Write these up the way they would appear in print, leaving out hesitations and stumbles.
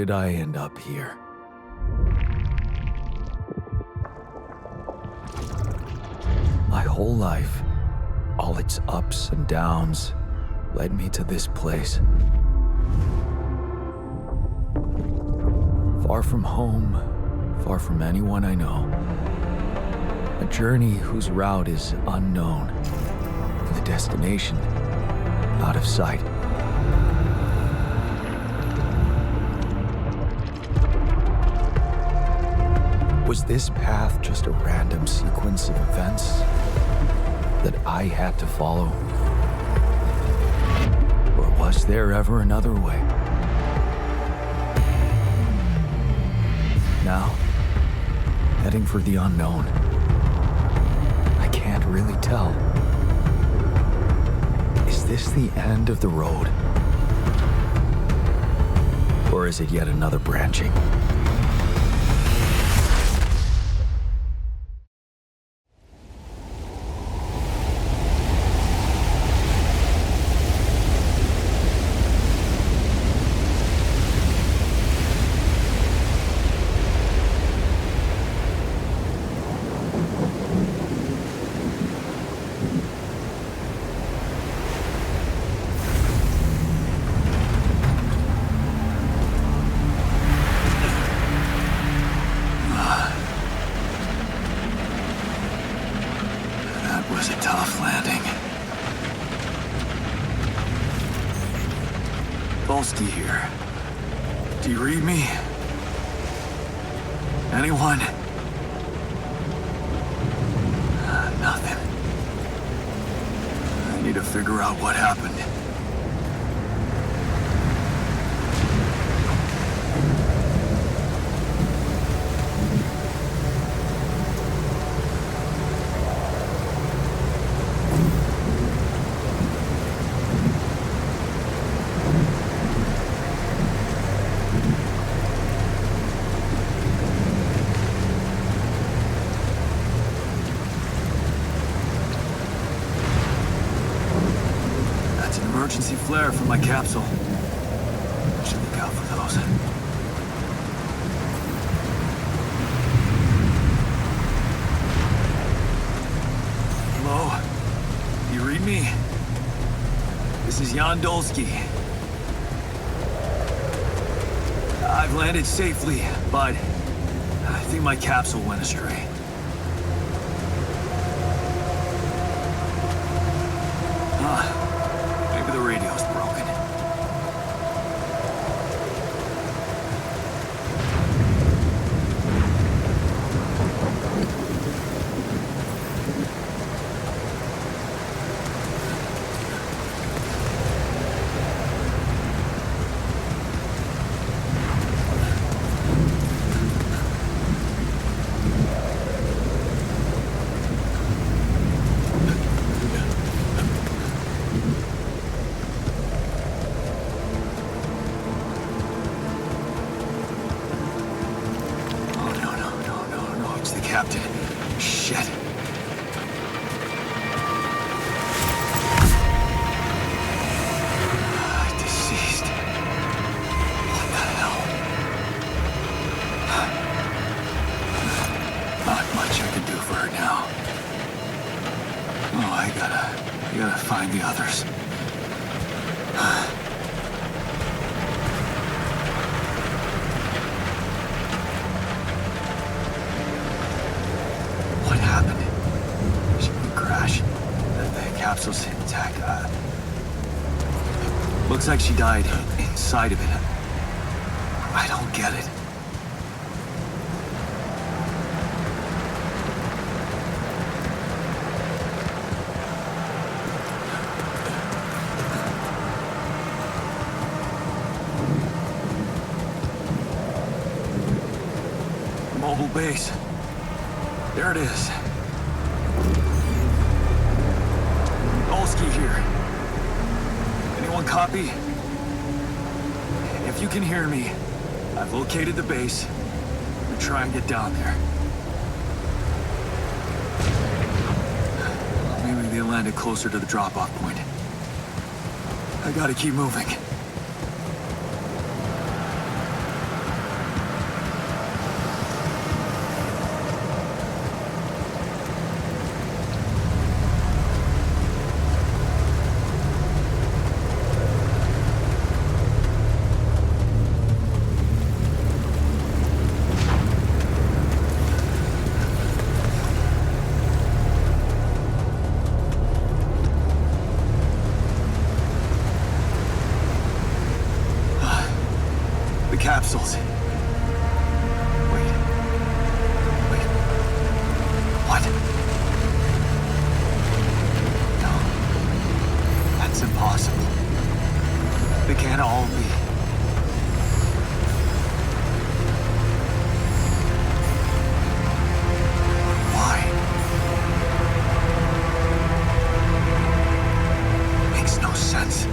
did I end up here? My whole life, all its ups and downs, led me to this place. Far from home, far from anyone I know. A journey whose route is unknown, and the destination out of sight. Was this path just a random sequence of events that I had to follow? Or was there ever another way? Now, heading for the unknown. I can't really tell. Is this the end of the road? Or is it yet another branching? Was a tough landing. Volsky here. Do you read me? Anyone? Nothing. I need to figure out what happened. Emergency flare from my capsule. I should look out for those. Hello? You read me? This is Jan Dolsky. I've landed safely, but I think my capsule went astray. Maybe the radio's broken. Captain. Shit. Deceased. What the hell? Not much I can do for her now. Oh, I gotta find the others. Capsule's intact. Looks like she died inside of it. I don't get it. Mobile base. There it is. Volsky here. Anyone copy? If you can hear me, I've located the base. I'm gonna try and get down there. Maybe they landed closer to the drop-off point. I gotta keep moving. capsules. Wait. What? No. That's impossible. They can't all be. Why? Makes no sense.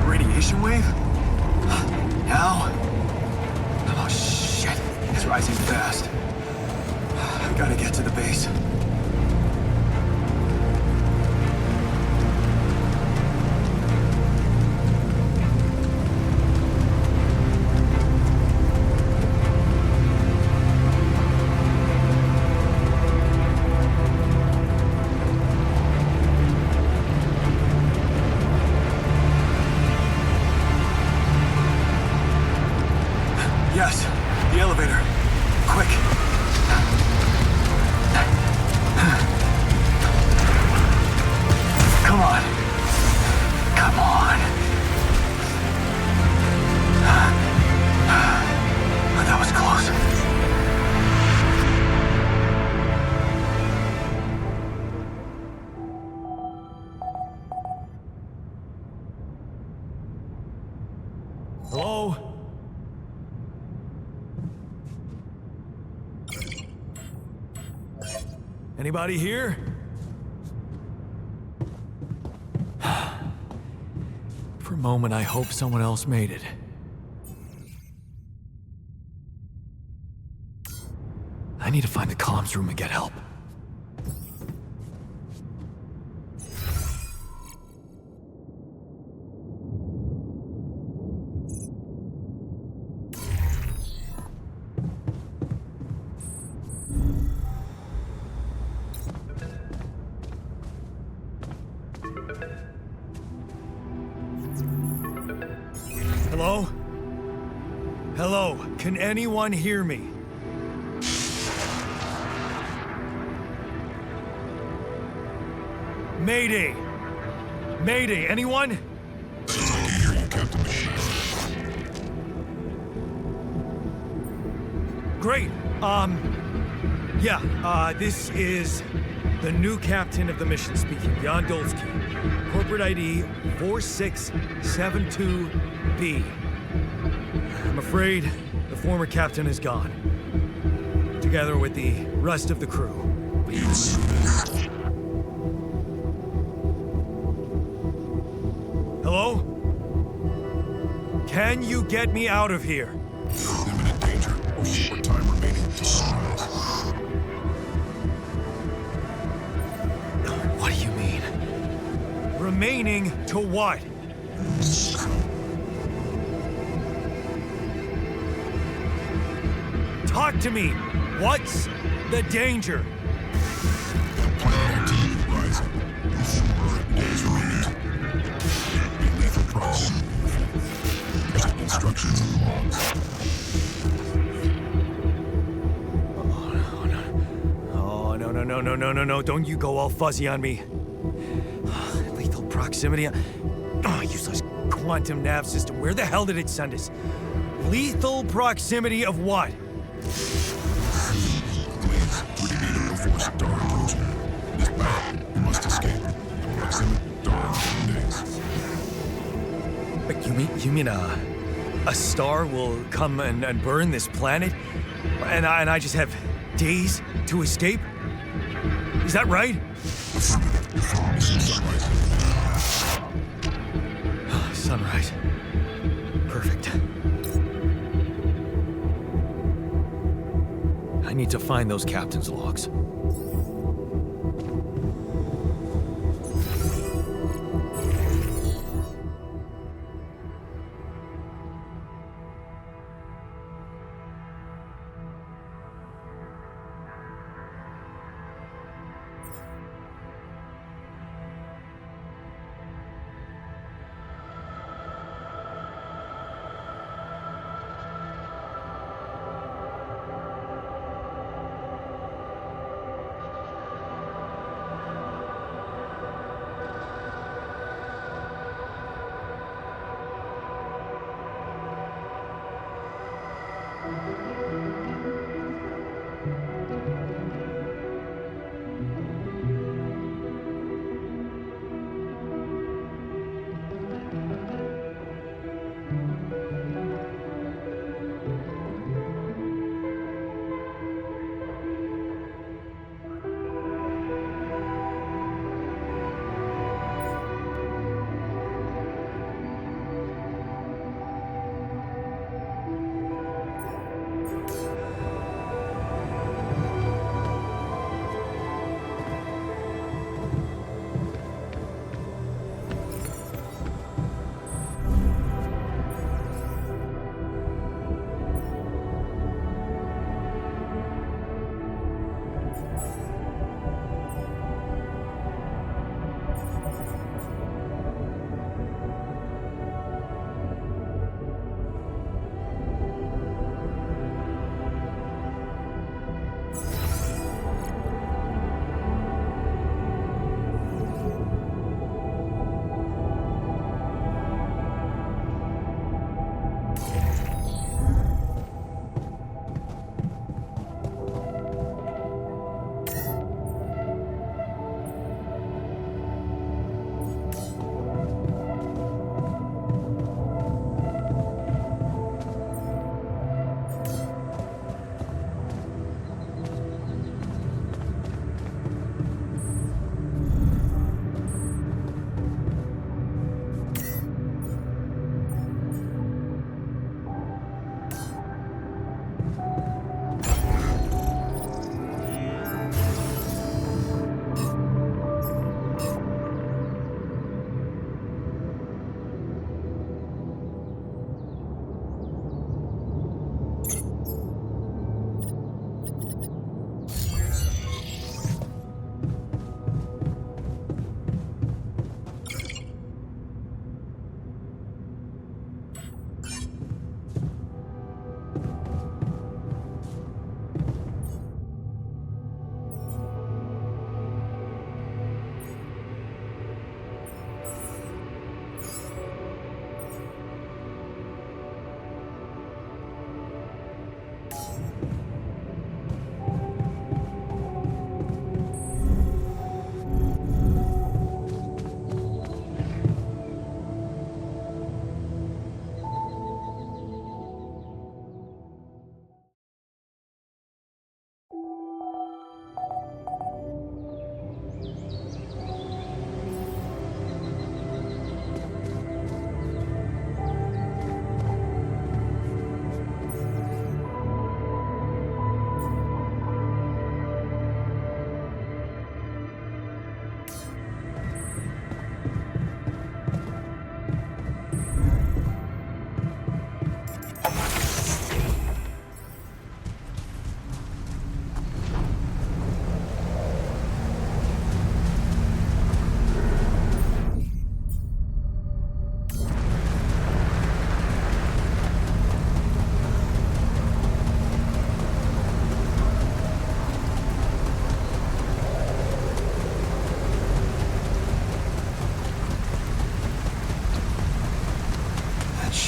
Radiation wave? Now? Oh shit, it's rising fast. I gotta get to the base. Yes, the elevator. Quick. Come on. Come on. That was close. Hello? Anybody here? For a moment, I hope someone else made it. I need to find the comms room and get help. Hello? Hello? Can anyone hear me? Mayday! Mayday, anyone? I can hear you, Captain Machine. Great. This is the new captain of the mission speaking, Jan Dolsky. Corporate ID 4672B. I'm afraid the former captain is gone, together with the rest of the crew. Hello? Can you get me out of here? Imminent danger. Short time remaining to sunrise. What do you mean? Remaining to what? Talk to me! What's the danger? The planet activity rising. Shorter days remaining. Be lethal proximity. Present instructions and logs. Oh, no. Don't you go all fuzzy on me. Lethal proximity. Oh, useless quantum nav system. Where the hell did it send us? Lethal proximity of what? Please, we need to before star approaching. This battle, you must escape. Proximity star in 10 days. But you mean a star will come and burn this planet? And I just have days to escape? Is that right? Mission sunrise. Sunrise. Perfect. I need to find those captain's logs.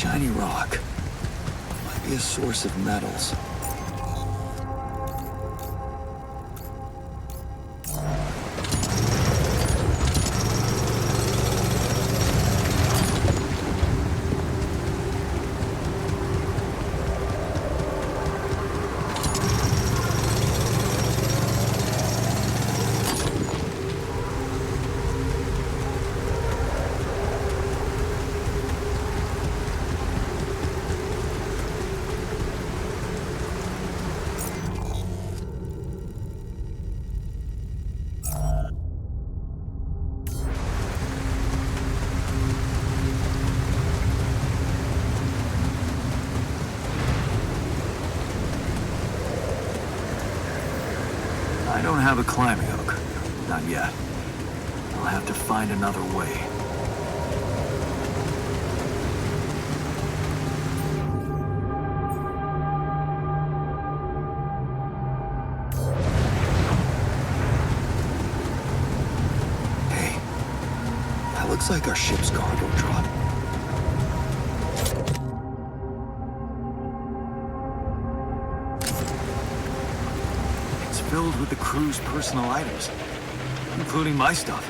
shiny rock. Might be a source of metals. I don't have a climbing hook. Not yet. I'll have to find another way. Hey, that looks like our ship's cargo drop. Filled with the crew's personal items, including my stuff.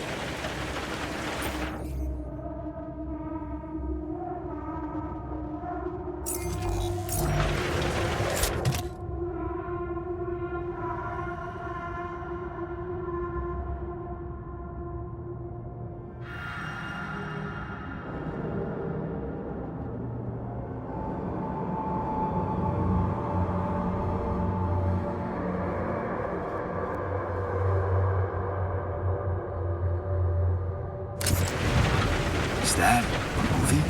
Is that a movie?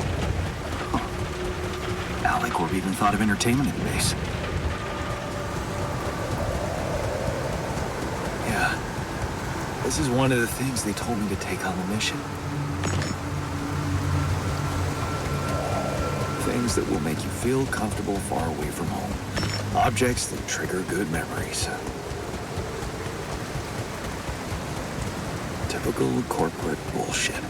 Huh. Alicorp even thought of entertainment in the base. Yeah. This is one of the things they told me to take on the mission. Things that will make you feel comfortable far away from home. Objects that trigger good memories. Typical corporate bullshit.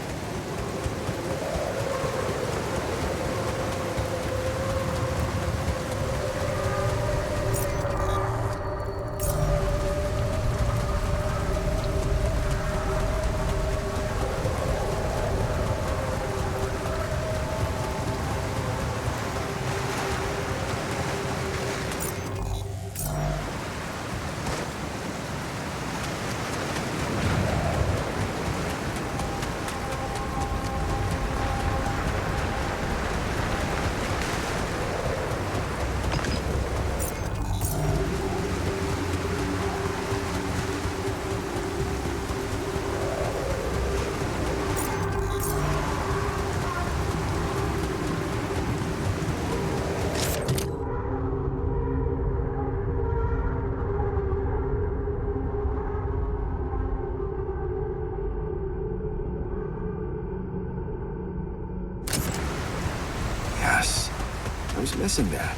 Yes, I was missing that.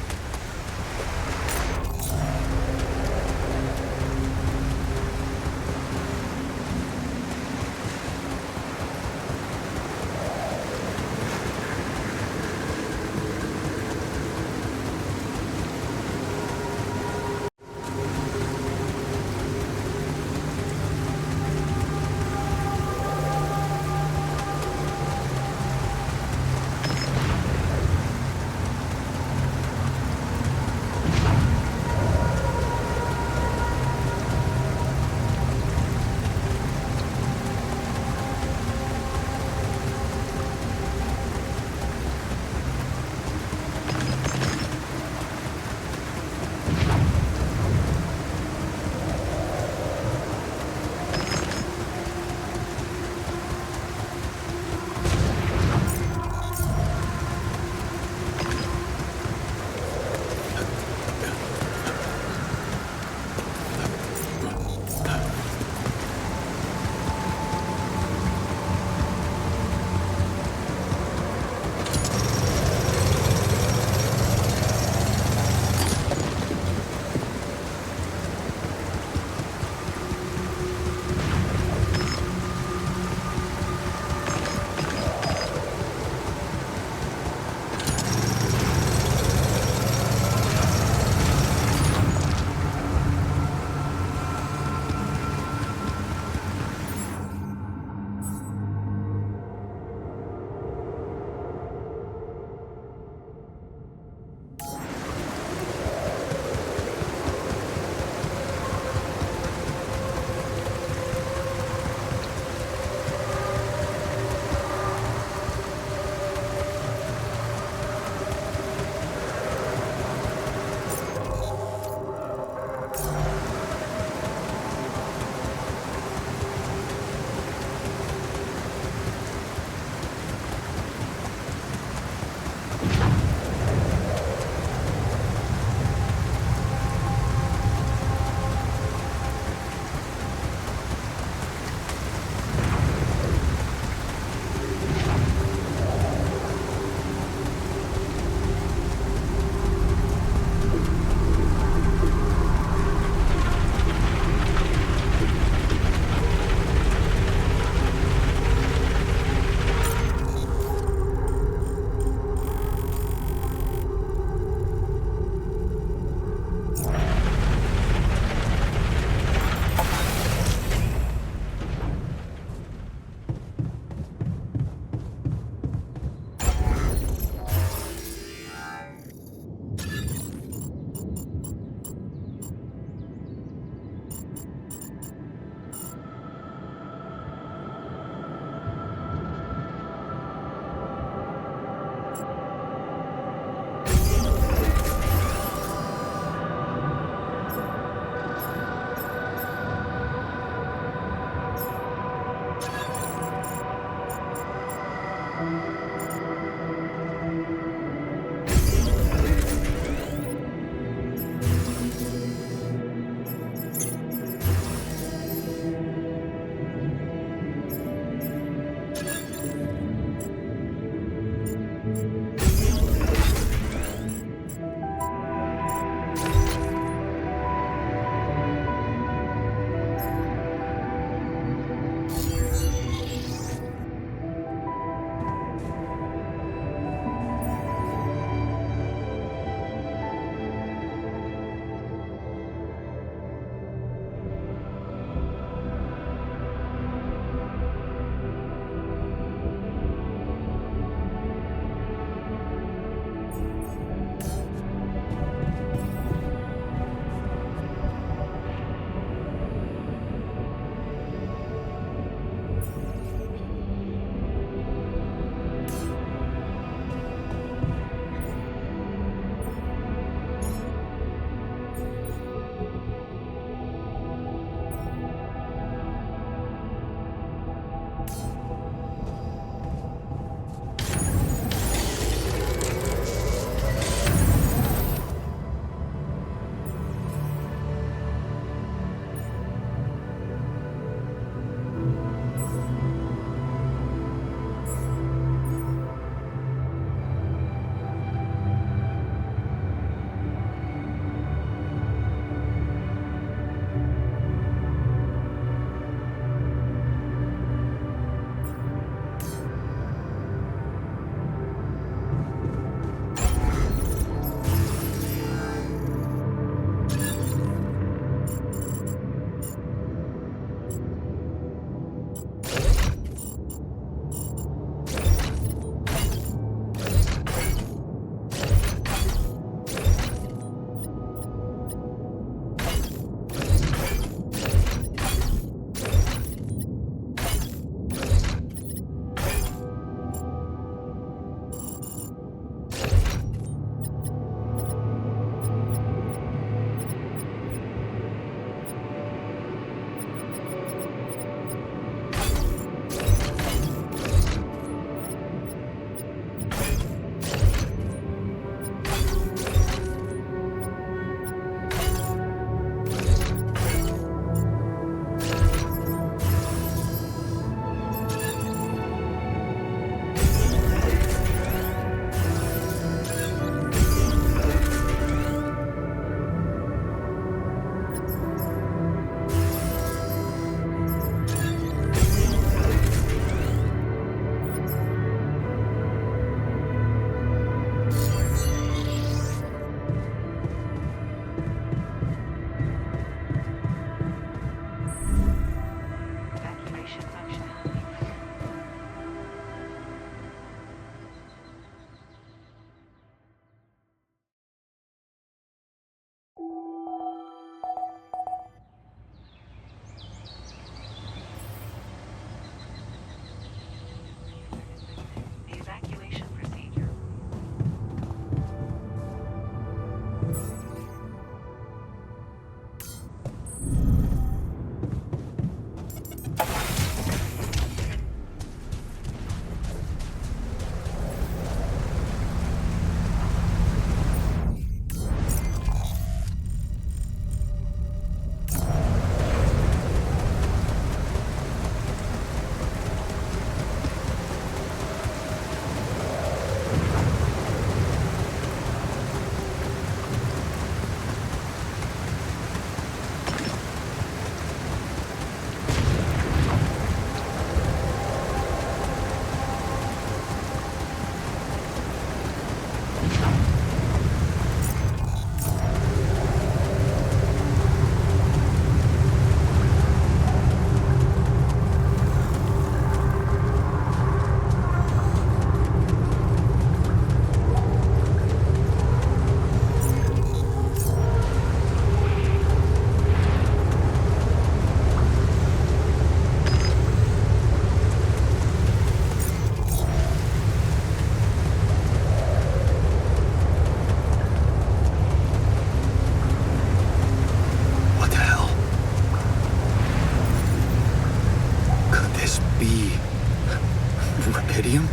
Pyridium?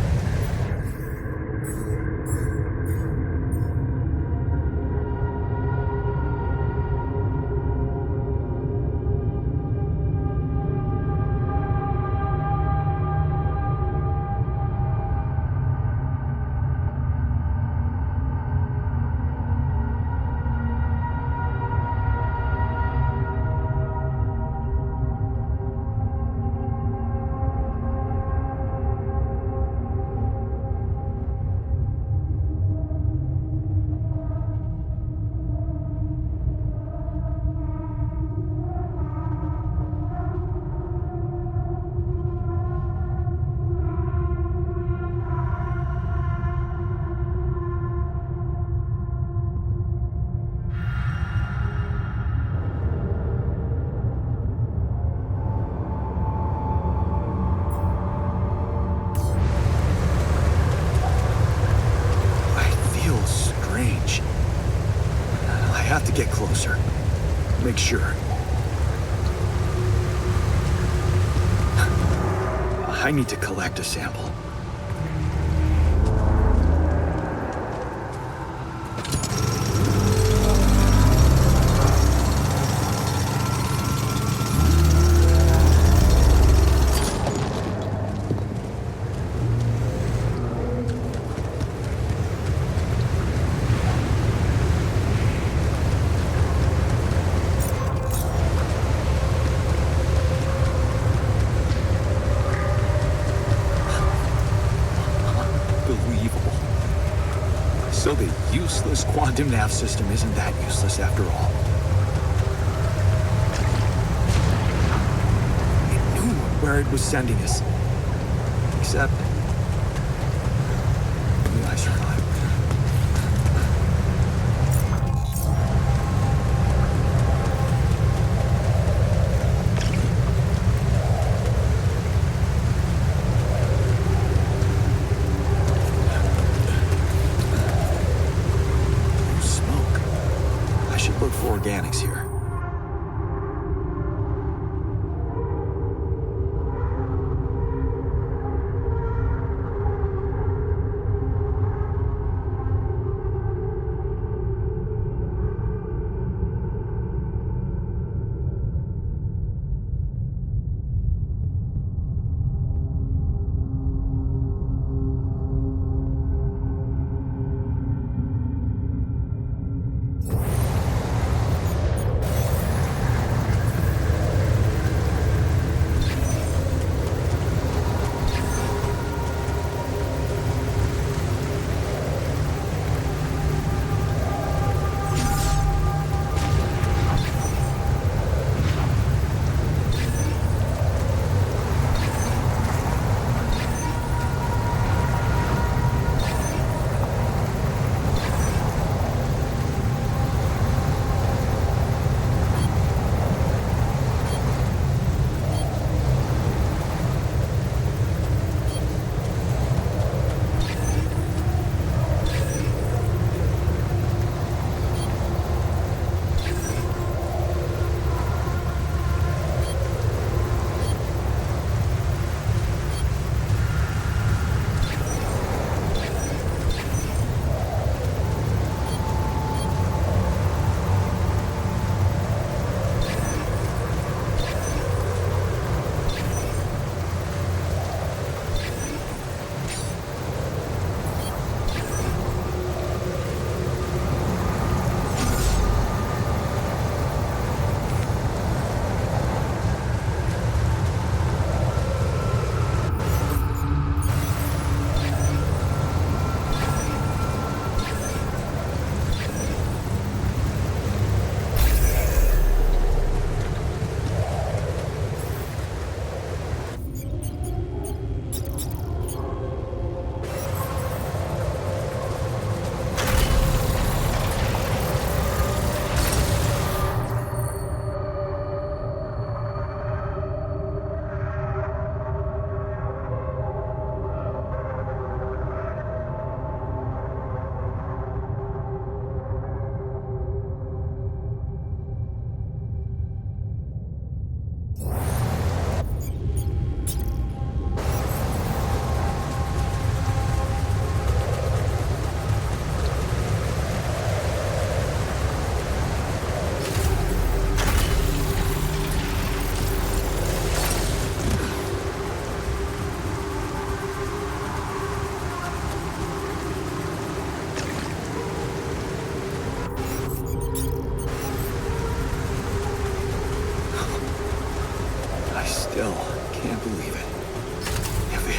I have to get closer. Make sure. I need to collect a sample. So the useless quantum nav system isn't that useless after all. It knew where it was sending us. Except... I survived. Look for organics here.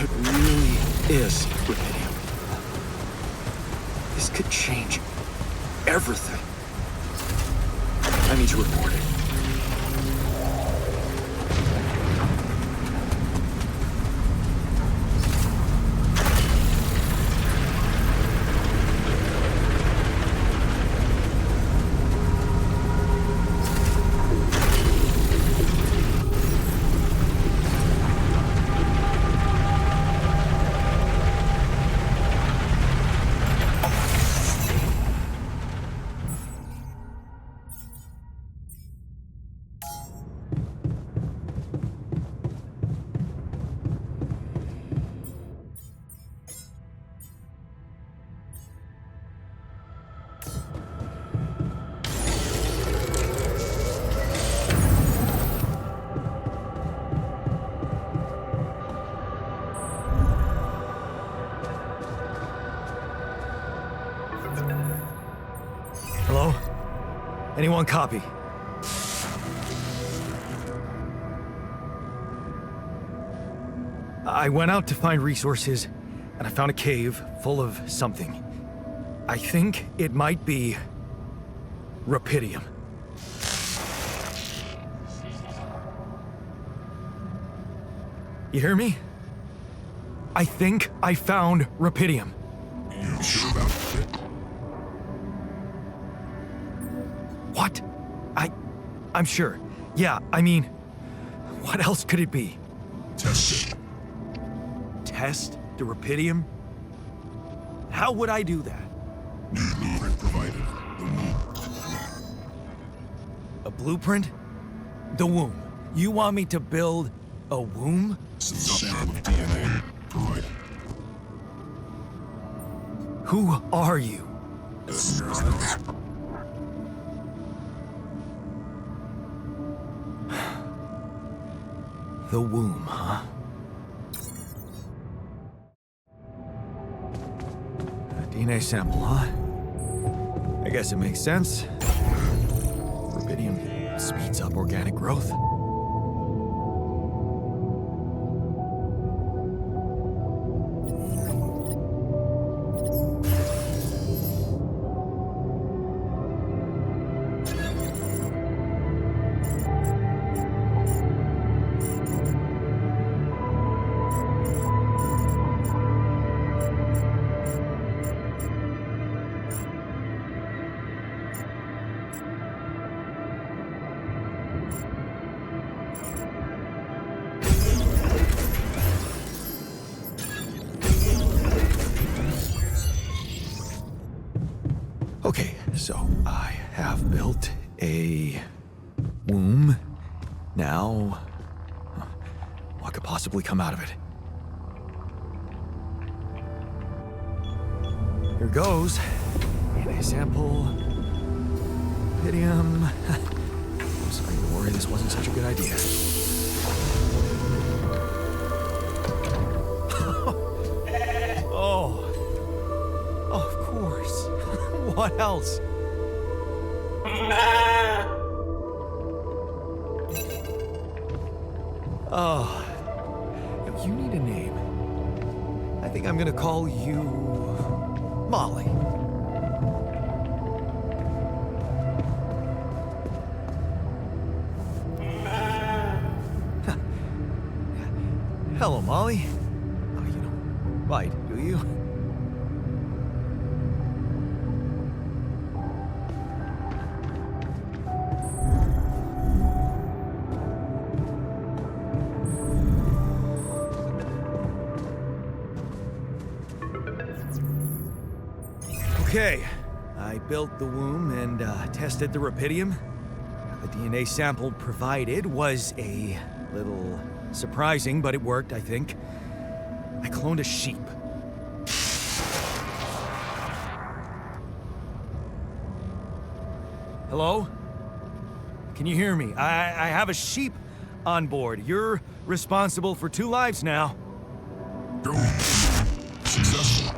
it really is rubidium, this could change everything. I need to report it. Hello? Anyone copy? I went out to find resources, and I found a cave full of something. I think it might be rubidium. You hear me? I think I found rubidium. You sure about it? What? I'm sure. Yeah, I mean, what else could it be? Test it. Test the rubidium? How would I do that? New blueprint provided. The womb. A blueprint? The womb. You want me to build a womb? Some sample of DNA provided. Who are you? As near as knows. The womb, huh? A DNA sample, huh? I guess it makes sense. Rubidium speeds up organic growth. Okay, so I have built a womb. Now, what could possibly come out of it? Here goes. DNA sample. Rubidium. I'm starting to worry this wasn't such a good idea. Oh. Oh, of course. What else? Oh. You need a name. I think I'm gonna call you Molly. Hello, Molly. Oh, you don't bite, do you? Okay, I built the womb and tested the rubidium. The DNA sample provided was a little surprising, but it worked, I think. I cloned a sheep. Hello? Can you hear me? I have a sheep on board. You're responsible for 2 lives now. Go. Successful.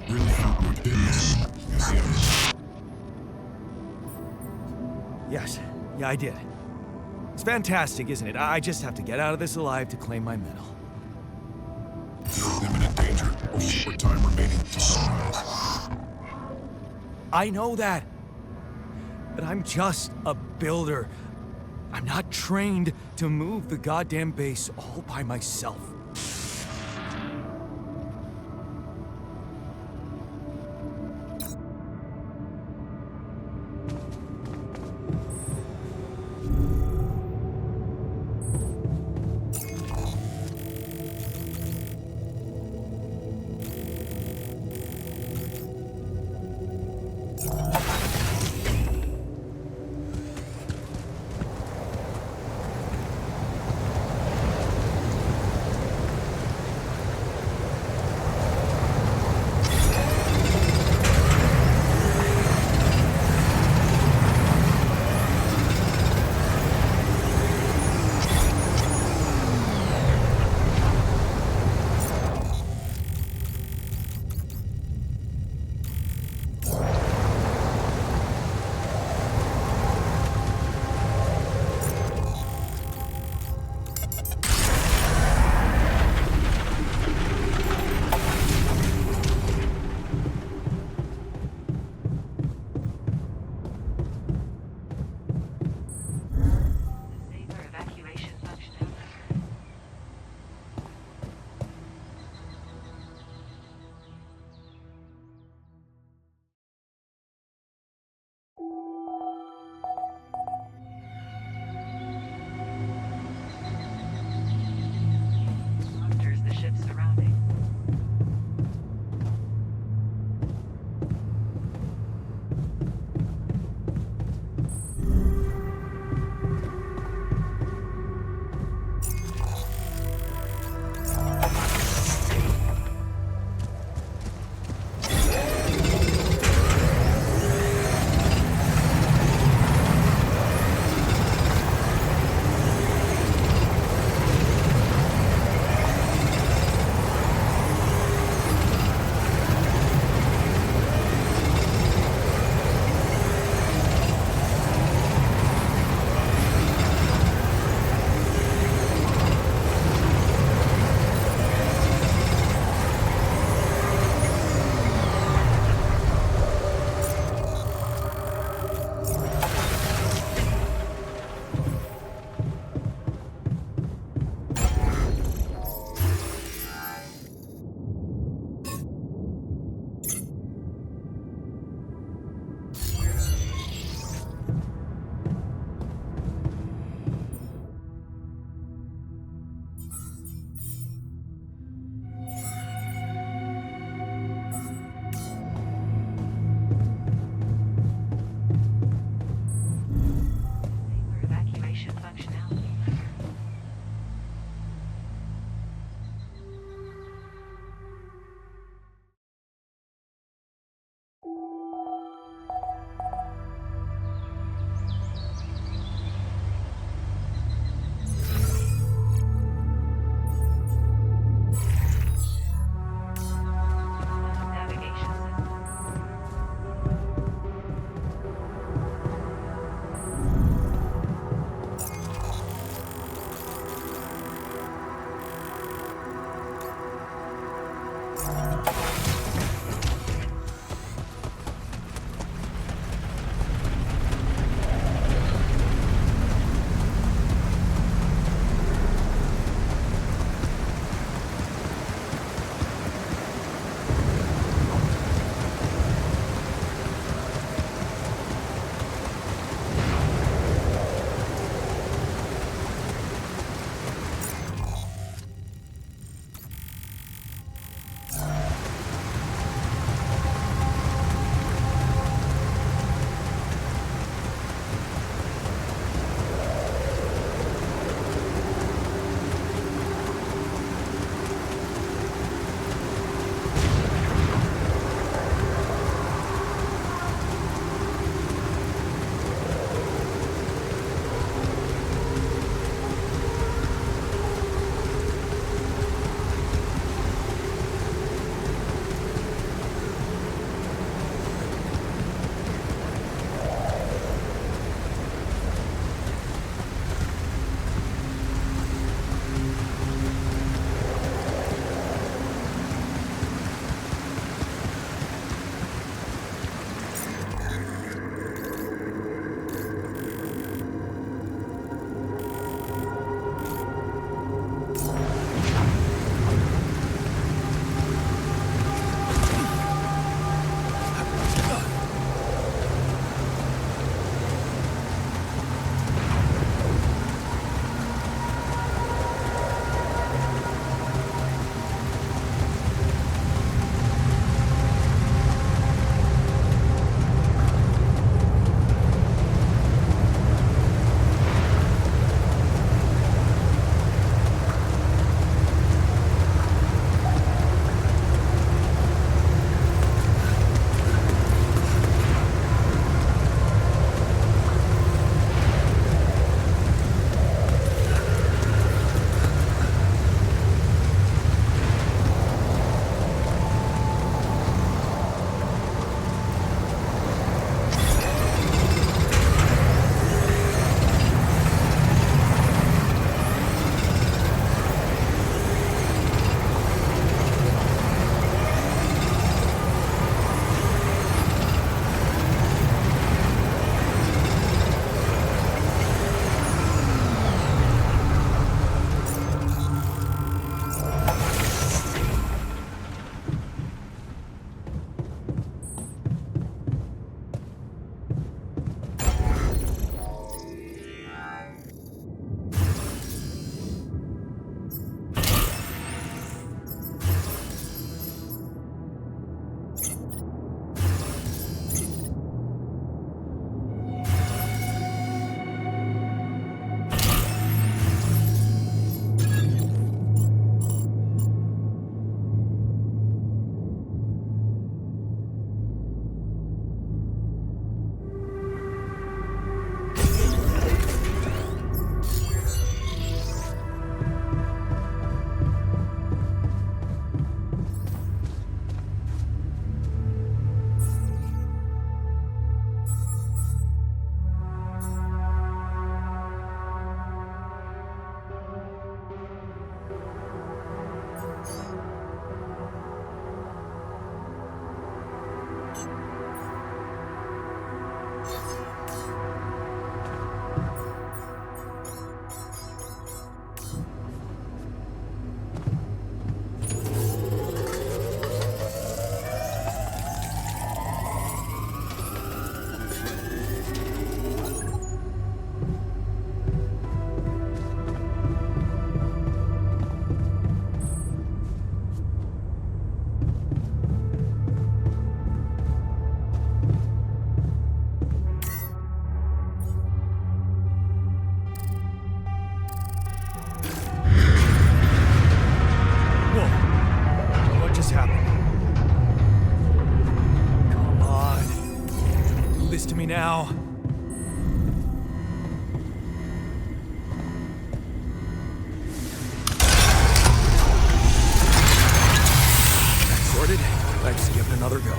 Really found what it is. Yes. Yes, yeah, I did. It's fantastic, isn't it? I just have to get out of this alive to claim my medal. a short time remaining to sunrise. I know that. But I'm just a builder. I'm not trained to move the goddamn base all by myself. me now. That's sorted. Let's give it another go.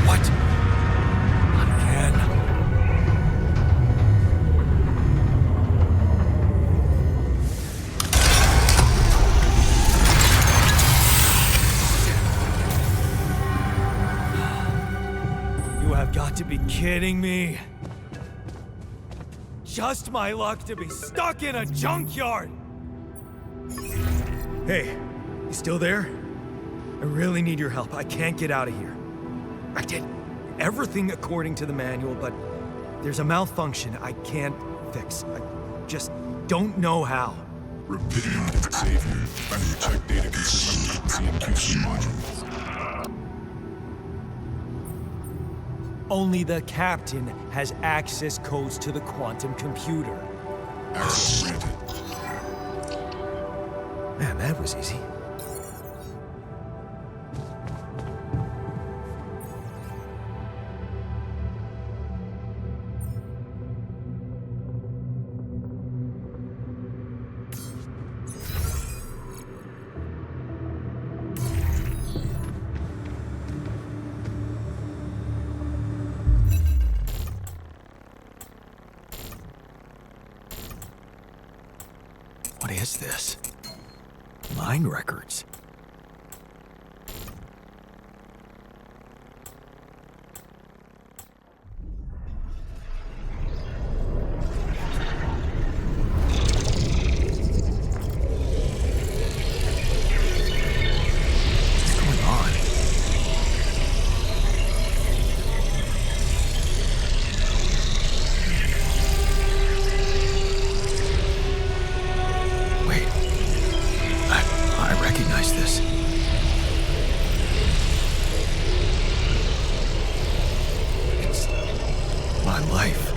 What? Not again. You have got to be kidding me. Just my luck to be stuck in a junkyard. Hey, you still there? I really need your help. I can't get out of here. I did everything according to the manual, but there's a malfunction I can't fix. I just don't know how. Repeating save you. Manual check data consistency and QC module. Only the captain has access codes to the quantum computer. Access granted. Man, that was easy. What is this? Mine records. What's going on? Wait. I recognize this. It's my life.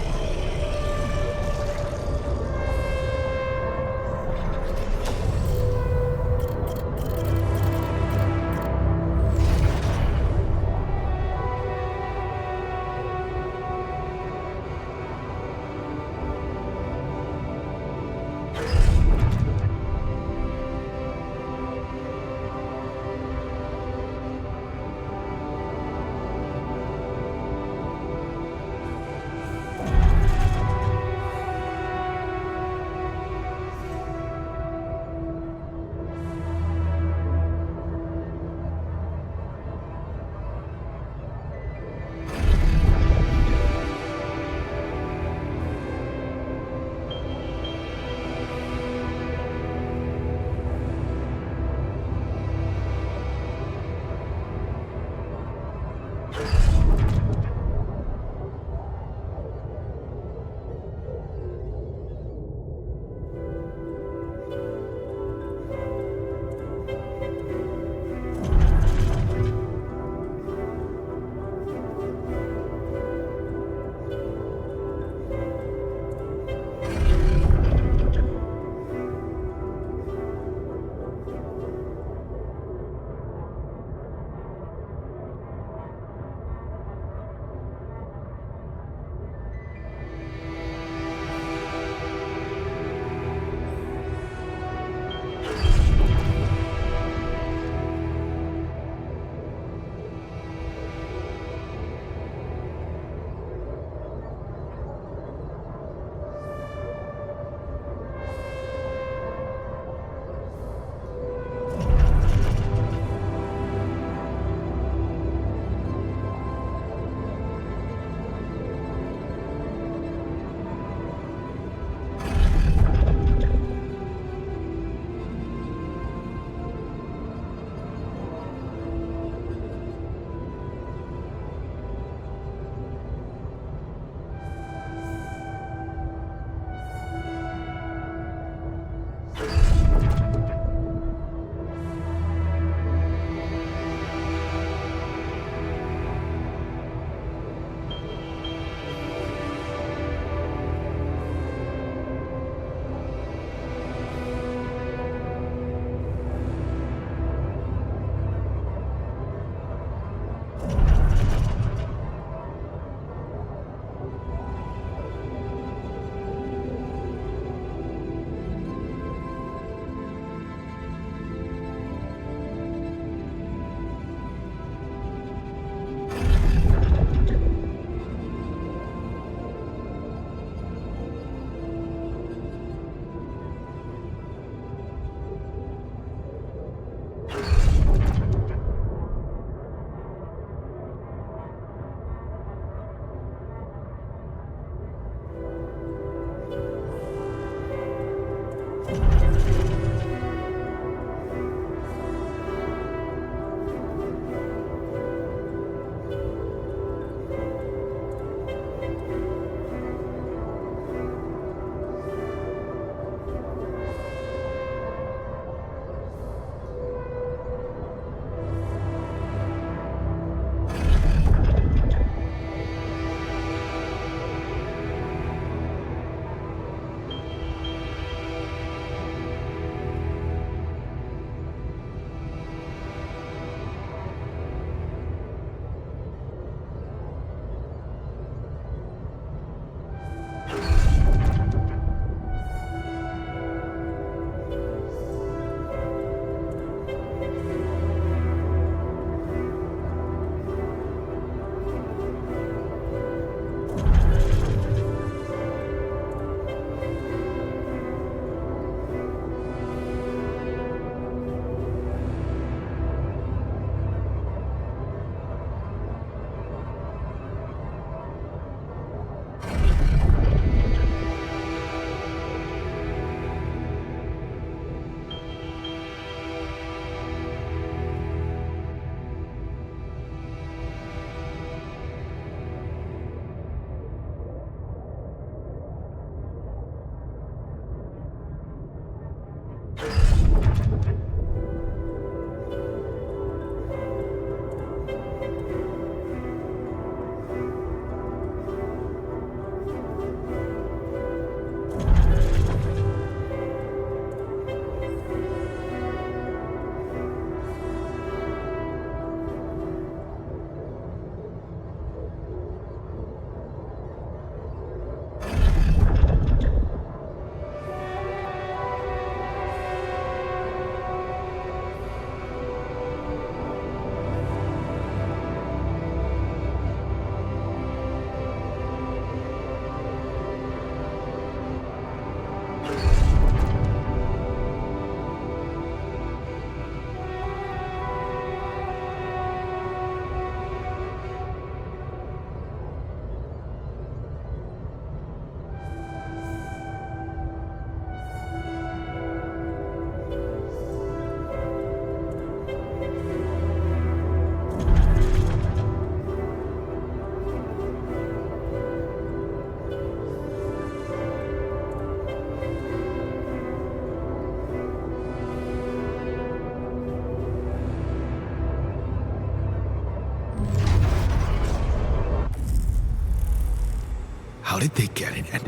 How did they get it, and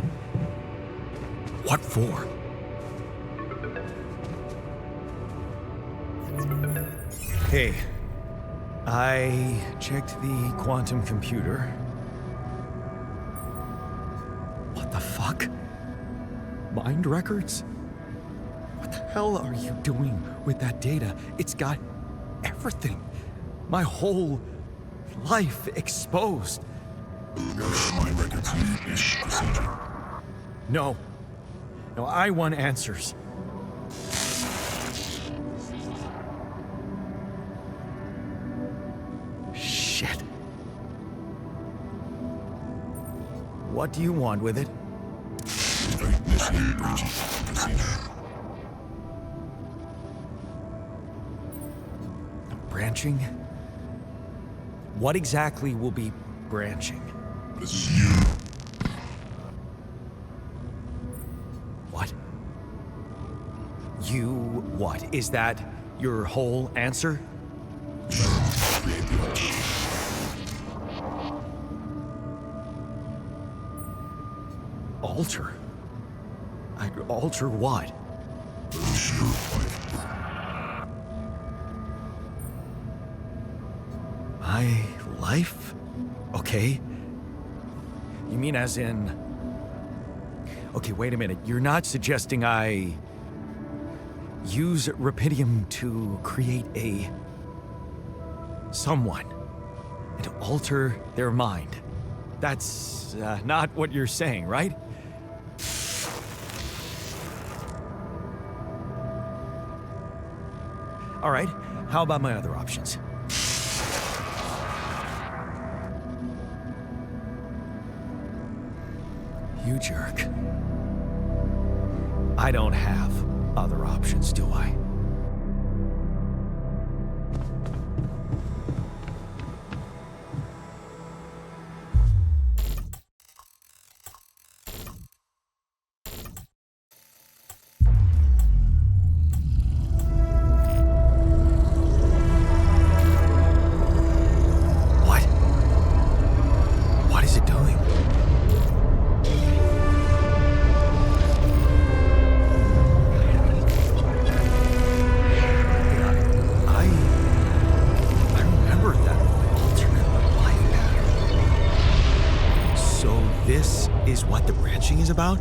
what for? Hey, I checked the quantum computer. What the fuck? Mind records? What the hell are you doing with that data? It's got everything. My whole life exposed. My records need this procedure. No. No, I want answers. Shit. What do you want with it? Initiate breaching procedure. Branching? What exactly will be branching? This is you. What? You what? Is that your whole answer? Create the altar. Alter? I'd alter what? Lose your life. My life? Okay. You mean as in... Okay, wait a minute. You're not suggesting I... use Rapidium to create a... someone. And alter their mind. That's not what you're saying, right? All right, how about my other options? You jerk. I don't have other options, do I? What? What is it doing? I remember that alternate life pattern. So this is what the branching is about?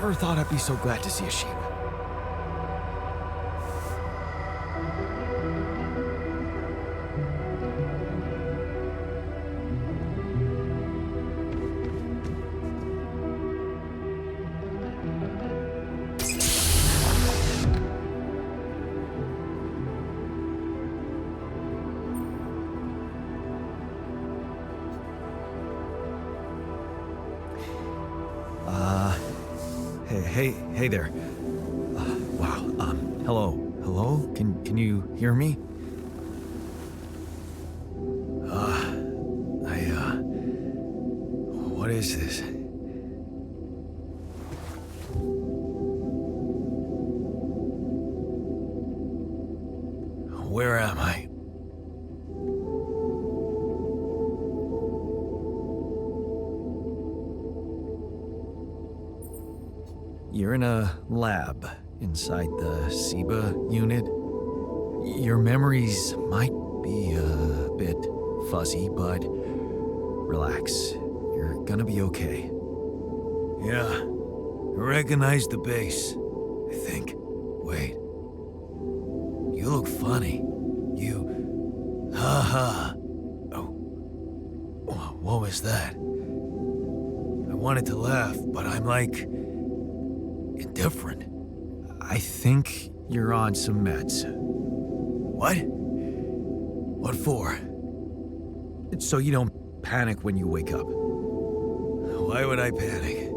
Never thought I'd be so glad to see a sheep. Hey there. Wow. Hello? Can you hear me? What is this? Where am I? You're in a lab inside the SIBA unit. Your memories might be a bit fuzzy, but relax. You're gonna be okay. Yeah, I recognize the base, I think. Wait. You look funny. Haha. Oh. What was that? I wanted to laugh, but I'm like... indifferent. I think you're on some meds. What? What for? So you don't panic when you wake up. Why would I panic?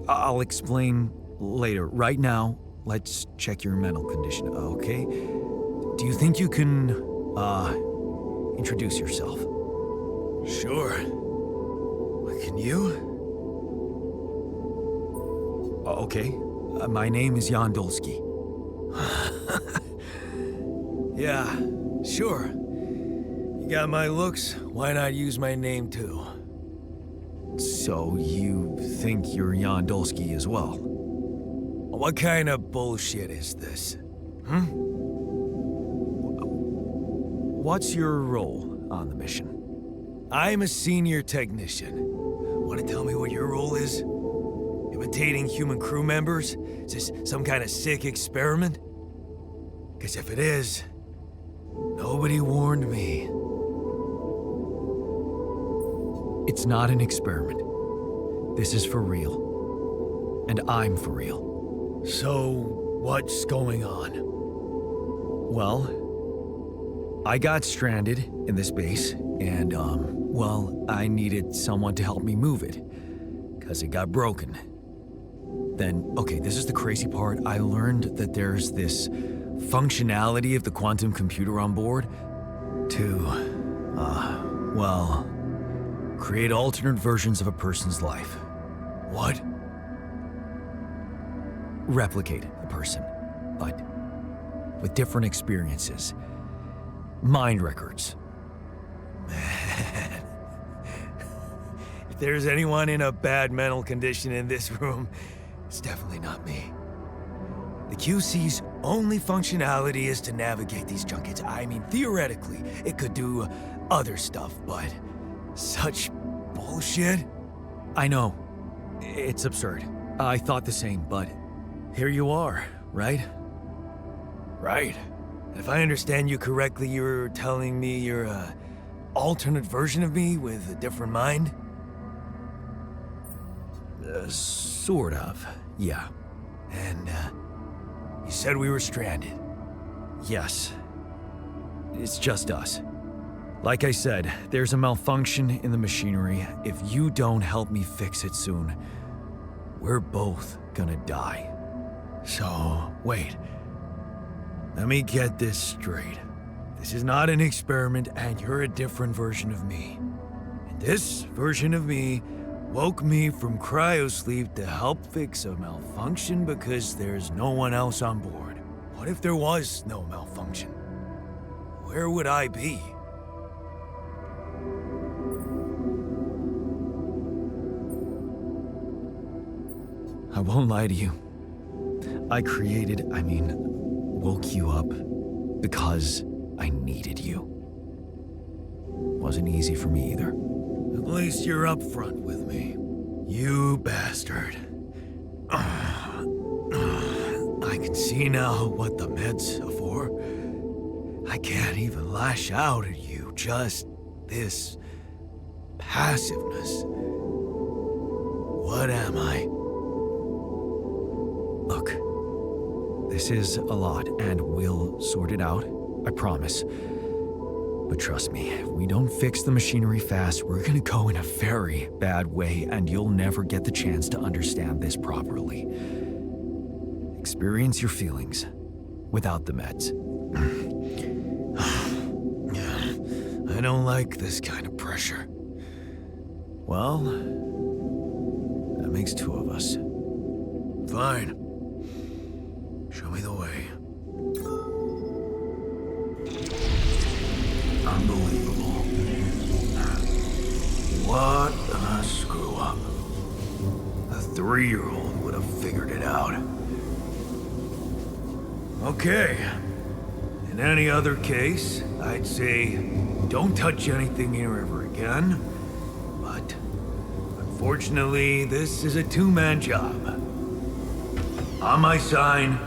I'll explain later. Right now, let's check your mental condition, okay? Do you think you can, introduce yourself? Sure. Can you? Okay. My name is Yandolski. Yeah, sure. You got my looks, why not use my name too? So you think you're Yandolski as well? What kind of bullshit is this? What's your role on the mission? I'm a senior technician. Want to tell me what your role is? Imitating human crew members? Is this some kind of sick experiment? Because if it is, nobody warned me. It's not an experiment. This is for real. And I'm for real. So, what's going on? Well, I got stranded in this base, and, I needed someone to help me move it. Because it got broken. Then, okay, this is the crazy part. I learned that there's this functionality of the quantum computer on board to, create alternate versions of a person's life. What? Replicate a person, but with different experiences. Mind records. Man. If there's anyone in a bad mental condition in this room, it's definitely not me. The QC's only functionality is to navigate these junkets. I mean, theoretically, it could do other stuff, but such bullshit? I know. It's absurd. I thought the same, but here you are, right? Right. If I understand you correctly, you're telling me you're an alternate version of me with a different mind? Sort of, yeah. And, you said we were stranded. Yes. It's just us. Like I said, there's a malfunction in the machinery. If you don't help me fix it soon, we're both gonna die. So, wait. Let me get this straight. This is not an experiment, and you're a different version of me. And this version of me woke me from cryosleep to help fix a malfunction because there's no one else on board. What if there was no malfunction? Where would I be? I won't lie to you. I woke you up because I needed you. Wasn't easy for me either. At least you're upfront with me. You bastard. I can see now what the meds are for. I can't even lash out at you, just this passiveness. What am I? Look, this is a lot, and we'll sort it out, I promise. But trust me, if we don't fix the machinery fast, we're gonna go in a very bad way, and you'll never get the chance to understand this properly. Experience your feelings without the meds. I don't like this kind of pressure. Well, that makes two of us. Fine. Show me the way. Unbelievable. What a screw up. A 3-year-old would have figured it out. Okay. In any other case, I'd say don't touch anything here ever again. But unfortunately, this is a two-man job. On my sign,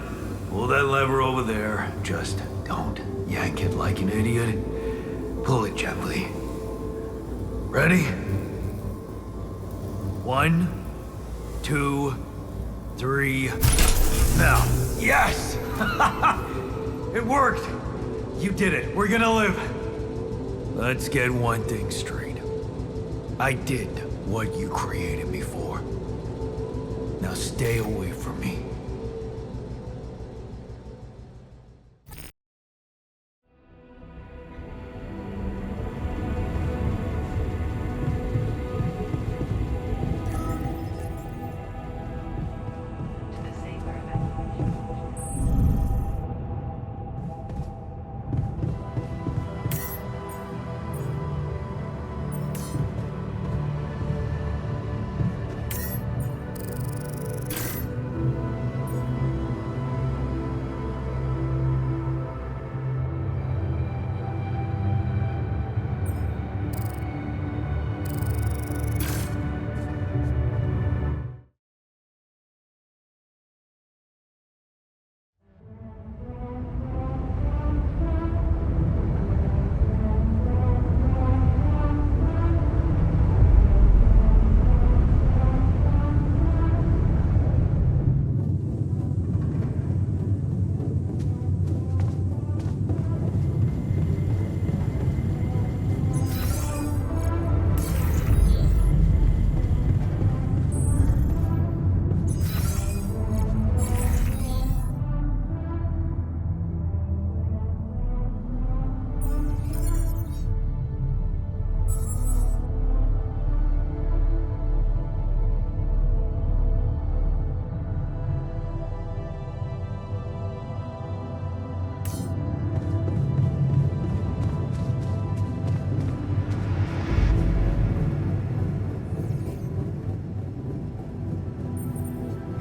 pull that lever over there. Just don't yank it like an idiot. Pull it gently. Ready? 1, 2, 3. Now. Yes! It worked! You did it. We're gonna live. Let's get one thing straight. I did what you created me for. Now stay away from me.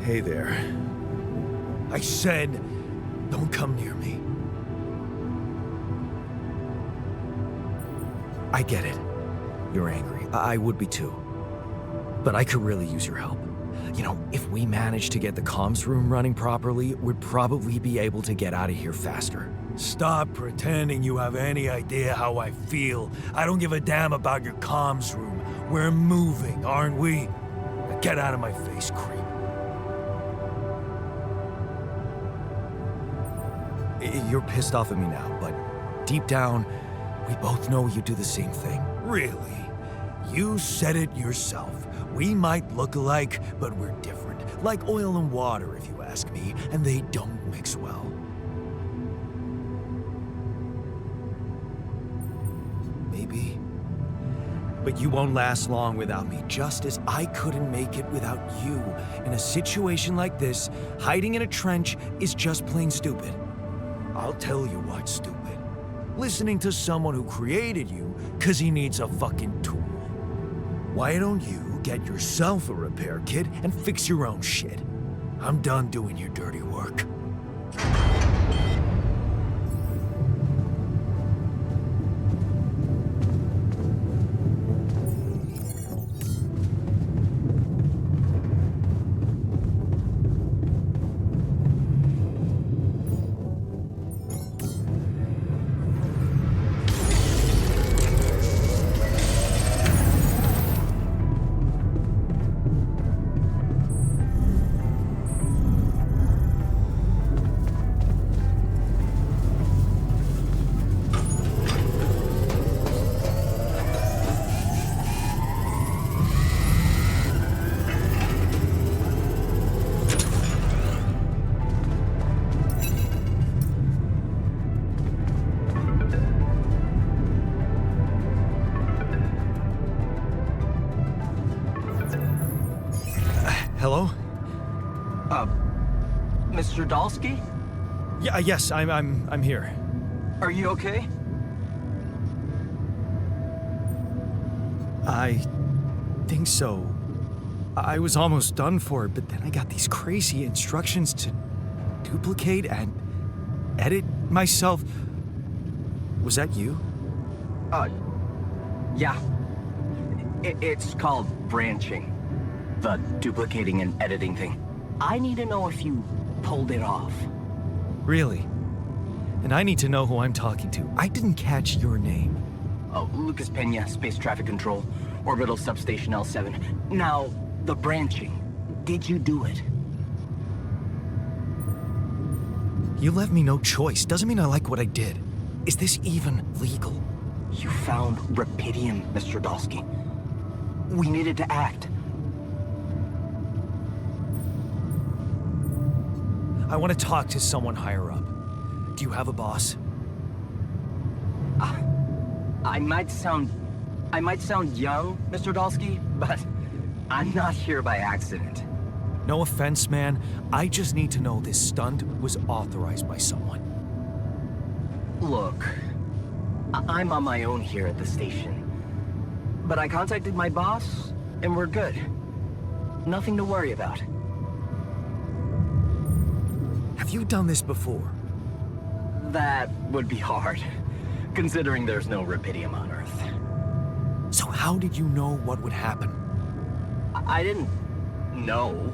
Hey there. I said, don't come near me. I get it. You're angry. I would be too. But I could really use your help. You know, if we manage to get the comms room running properly, we'd probably be able to get out of here faster. Stop pretending you have any idea how I feel. I don't give a damn about your comms room. We're moving, aren't we? Now get out of my face, creep. You're pissed off at me now, but deep down, we both know you do the same thing. Really? You said it yourself. We might look alike, but we're different. Like oil and water, if you ask me, and they don't mix well. Maybe. But you won't last long without me, just as I couldn't make it without you. In a situation like this, hiding in a trench is just plain stupid. I'll tell you what's stupid. Listening to someone who created you because he needs a fucking tool. Why don't you get yourself a repair kit and fix your own shit? I'm done doing your dirty work. Mr. Dalsky? Yeah, yes, I'm here. Are you okay? I think so. I was almost done for, but then I got these crazy instructions to duplicate and edit myself. Was that you? Yeah. It's called branching. The duplicating and editing thing. I need to know if you pulled it off. Really? And I need to know who I'm talking to. I didn't catch your name. Oh, Lucas Pena, Space Traffic Control, Orbital Substation L7. Now, the branching. Did you do it? You left me no choice. Doesn't mean I like what I did. Is this even legal? You found Rapidium, Mr. Dalsky. We needed to act. I want to talk to someone higher up. Do you have a boss? I might sound young, Mr. Dalsky, but I'm not here by accident. No offense, man. I just need to know this stunt was authorized by someone. Look, I'm on my own here at the station. But I contacted my boss, and we're good. Nothing to worry about. Have you done this before? That would be hard, considering there's no Rapidium on Earth. So how did you know what would happen? I didn't know.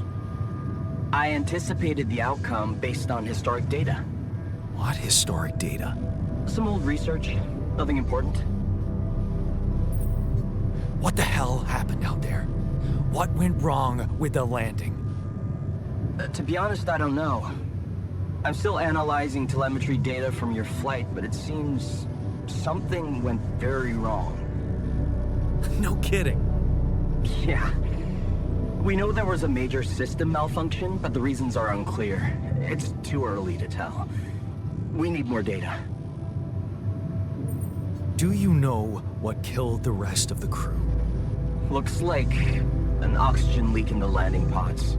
I anticipated the outcome based on historic data. What historic data? Some old research, nothing important. What the hell happened out there? What went wrong with the landing? To be honest, I don't know. I'm still analyzing telemetry data from your flight, but it seems something went very wrong. No kidding. Yeah. We know there was a major system malfunction, but the reasons are unclear. It's too early to tell. We need more data. Do you know what killed the rest of the crew? Looks like an oxygen leak in the landing pods.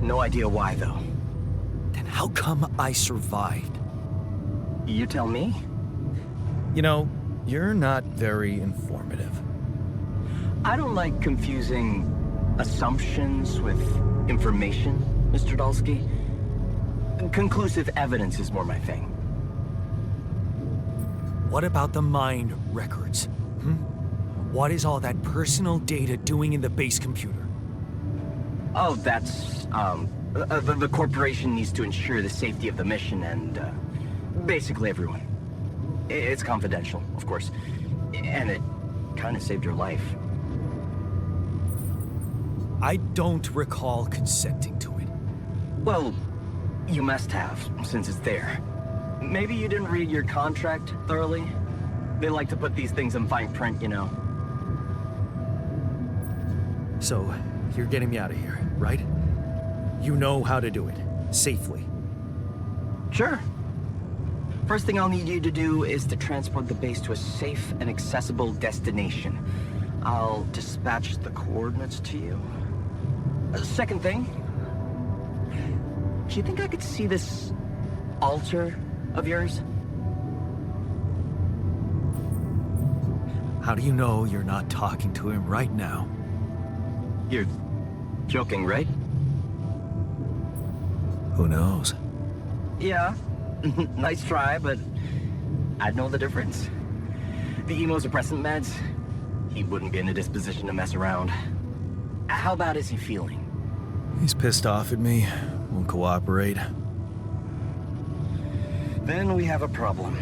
No idea why, though. Then how come I survived? You tell me? You know, you're not very informative. I don't like confusing assumptions with information, Mr. Dalsky. Conclusive evidence is more my thing. What about the mind records? What is all that personal data doing in the base computer? Oh, that's, the corporation needs to ensure the safety of the mission and, basically everyone. It's confidential, of course. And it kind of saved your life. I don't recall consenting to it. Well, you must have, since it's there. Maybe you didn't read your contract thoroughly? They like to put these things in fine print, you know. So, you're getting me out of here, right? You know how to do it, safely. Sure. First thing I'll need you to do is to transport the base to a safe and accessible destination. I'll dispatch the coordinates to you. Second thing, do you think I could see this altar of yours? How do you know you're not talking to him right now? You're joking, right? Who knows? Yeah. Nice try, but I'd know the difference. The immunosuppressant meds, he wouldn't be in a disposition to mess around. How bad is he feeling? He's pissed off at me, won't cooperate. Then we have a problem.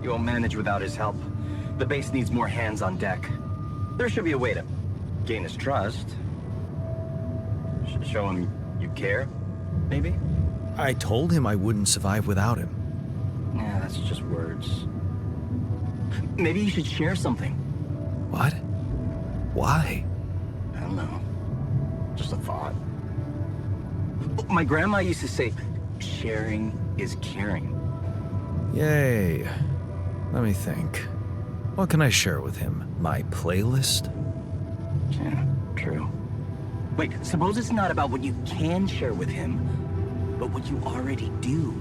You won't manage without his help. The base needs more hands on deck. There should be a way to gain his trust. Show him you care, maybe? I told him I wouldn't survive without him. Yeah, that's just words. Maybe you should share something. What? Why? I don't know. Just a thought. My grandma used to say, sharing is caring. Yay. Let me think. What can I share with him? My playlist? Yeah, true. Wait, suppose it's not about what you can share with him, but what you already do.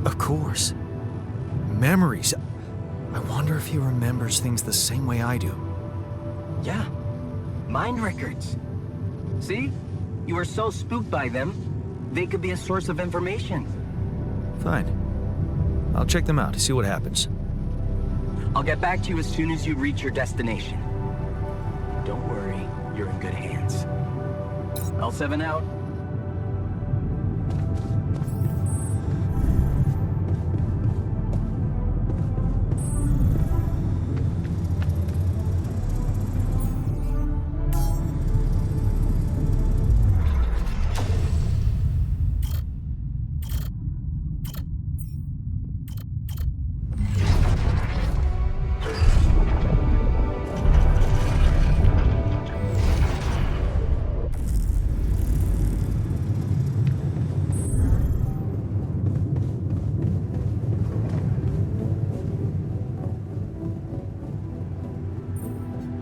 Of course. Memories. I wonder if he remembers things the same way I do. Yeah. Mind records. See? You were so spooked by them, they could be a source of information. Fine. I'll check them out to see what happens. I'll get back to you as soon as you reach your destination. Don't worry, you're in good hands. L7 out.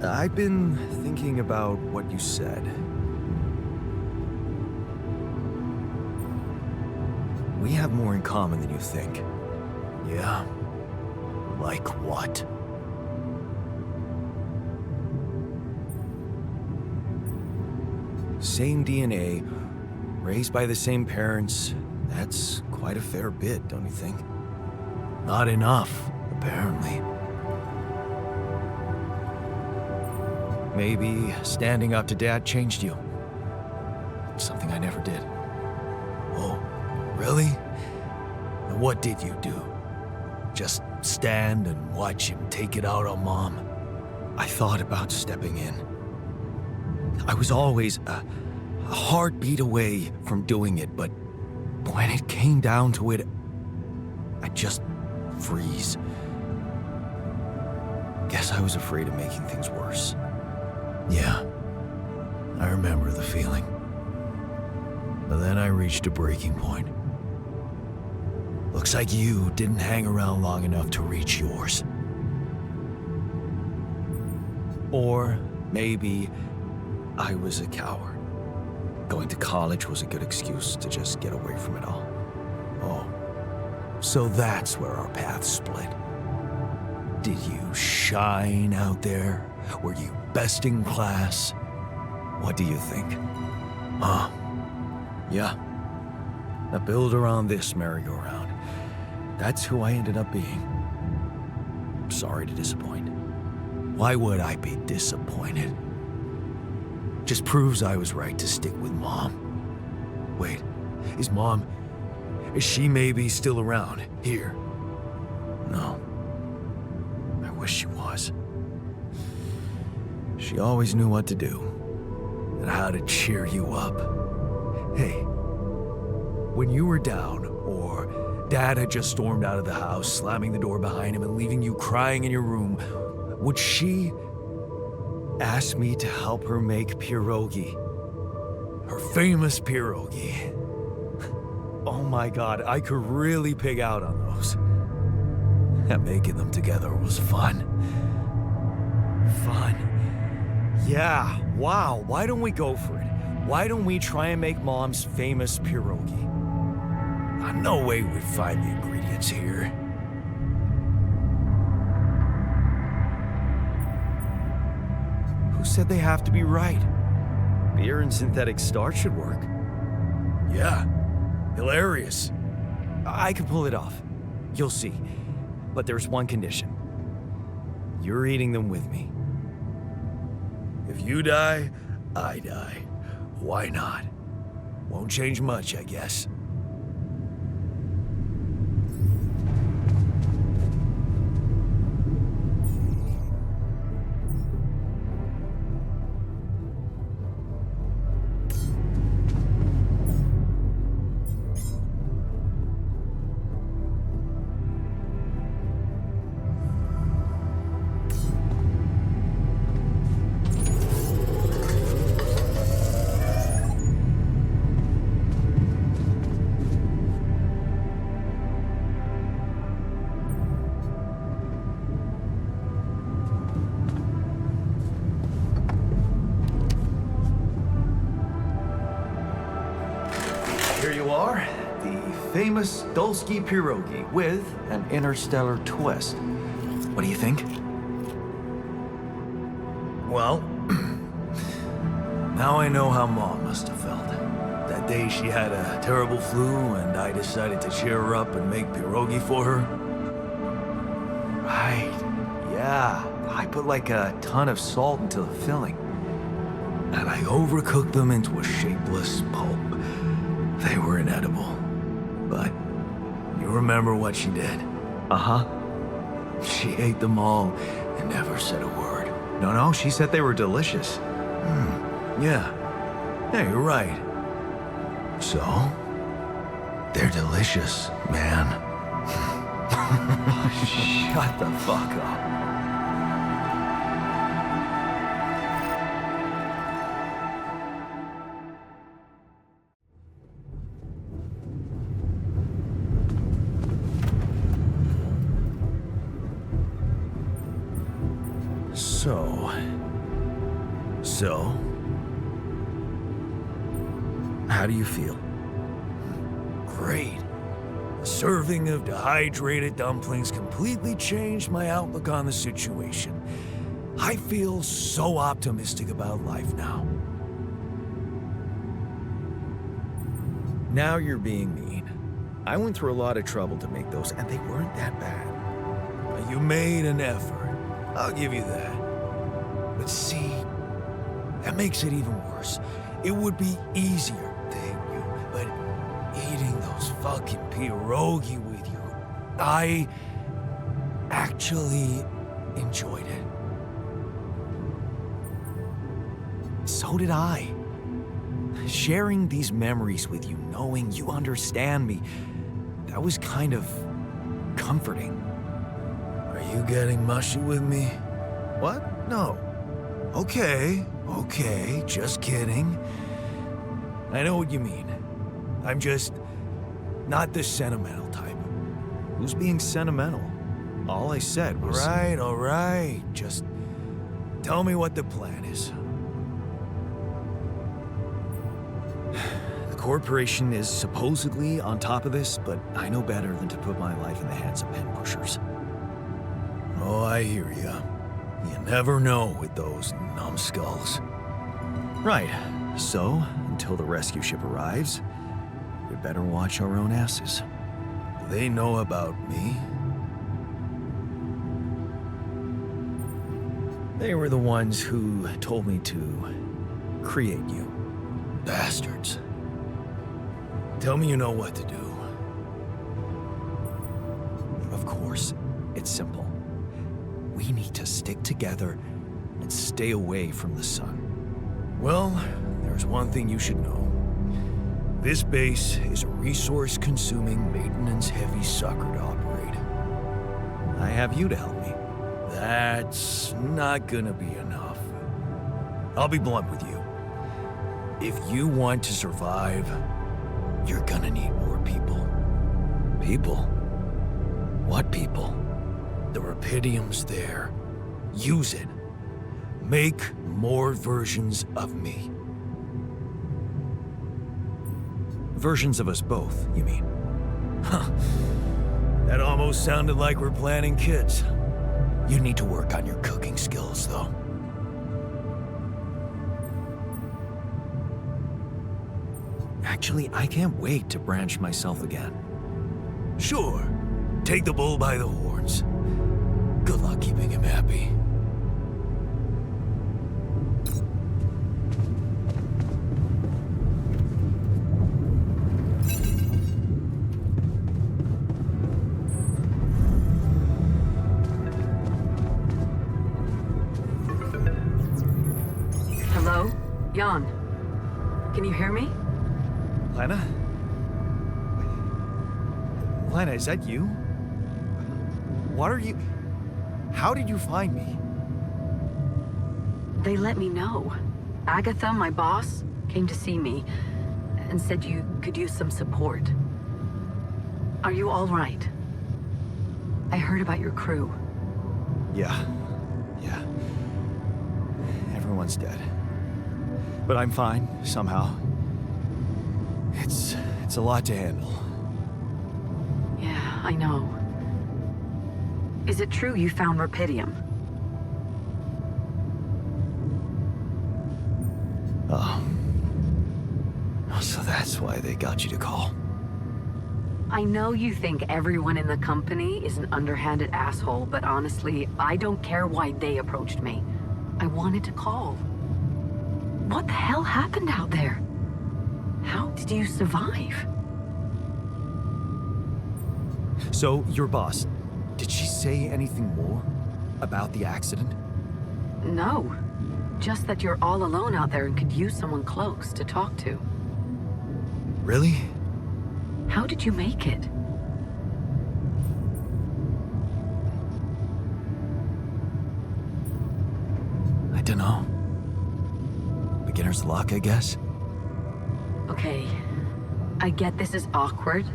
I've been thinking about what you said. We have more in common than you think. Yeah? Like what? Same DNA, raised by the same parents. That's quite a fair bit, don't you think? Not enough, apparently. Maybe standing up to Dad changed you. Something I never did. Oh, really? And what did you do? Just stand and watch him take it out on Mom? I thought about stepping in. I was always a heartbeat away from doing it, but when it came down to it, I'd just freeze. Guess I was afraid of making things worse. Yeah, I remember the feeling. But then I reached a breaking point. Looks like you didn't hang around long enough to reach yours. Or maybe I was a coward. Going to college was a good excuse to just get away from it all. Oh, so that's where our paths split. Did you shine out there? Were you best in class? What do you think? Huh? Yeah. Now build around this merry-go-round. That's who I ended up being. Sorry to disappoint. Why would I be disappointed? Just proves I was right to stick with Mom. Wait, is she maybe still around here? No. I wish she was. She always knew what to do and how to cheer you up. Hey, when you were down or Dad had just stormed out of the house, slamming the door behind him and leaving you crying in your room, would she ask me to help her make pierogi? Her famous pierogi. Oh my God, I could really pig out on those. And making them together was fun. Fun. Yeah, wow, why don't we go for it? Why don't we try and make Mom's famous pierogi? No way we'd find the ingredients here. Who said they have to be right? Beer and synthetic starch should work. Yeah, hilarious. I can pull it off. You'll see. But there's one condition. You're eating them with me. If you die, I die. Why not? Won't change much, I guess. are. The famous Dulski pierogi with an interstellar twist. What do you think? Well, now I know how Mom must have felt. That day she had a terrible flu and I decided to cheer her up and make pierogi for her. Right, yeah. I put like a ton of salt into the filling. And I overcooked them into a shapeless pulp. They were inedible. But you remember what she did? Uh-huh. She ate them all and never said a word. No, she said they were delicious. Yeah. Yeah, you're right. So, they're delicious, man. Shut the fuck up. So, how do you feel? Great. A serving of dehydrated dumplings completely changed my outlook on the situation. I feel so optimistic about life now. Now you're being mean. I went through a lot of trouble to make those, and they weren't that bad. You made an effort. I'll give you that. But see, that makes it even worse. It would be easier, thank you, but eating those fucking pierogi with you, I actually enjoyed it. So did I. Sharing these memories with you, knowing you understand me, that was kind of comforting. Are you getting mushy with me? What? No. Okay, just kidding. I know what you mean. I'm just not the sentimental type. Who's being sentimental? All I said was... All right. Just tell me what the plan is. The corporation is supposedly on top of this, but I know better than to put my life in the hands of pen pushers. Oh, I hear ya. You never know with those numbskulls. Right, so until the rescue ship arrives, we better watch our own asses. They know about me. They were the ones who told me to create you. Bastards. Tell me you know what to do. Of course, it's simple. We need to stick together and stay away from the sun. Well, there's one thing you should know. This base is a resource-consuming, maintenance-heavy sucker to operate. I have you to help me. That's not gonna be enough. I'll be blunt with you. If you want to survive, you're gonna need more people. People? What people? The Rapidium's there. Use it. Make more versions of me. Versions of us both, you mean? Huh. That almost sounded like we're planning kids. You need to work on your cooking skills, though. Actually, I can't wait to branch myself again. Sure. Take the bull by the horns. Good luck keeping him happy. Hello? Jan. Can you hear me? Lena? Lena, is that you? What are you... How did you find me? They let me know. Agatha, my boss, came to see me and said you could use some support. Are you all right? I heard about your crew. Yeah. Everyone's dead. But I'm fine, somehow. It's It's a lot to handle. Yeah, I know. Is it true you found Rapidium? Oh. So that's why they got you to call. I know you think everyone in the company is an underhanded asshole, but honestly, I don't care why they approached me. I wanted to call. What the hell happened out there? How did you survive? So, your boss, did she say anything more about the accident? No. Just that you're all alone out there and could use someone close to talk to. Really? How did you make it? I don't know. Beginner's luck, I guess? Okay. I get this is awkward.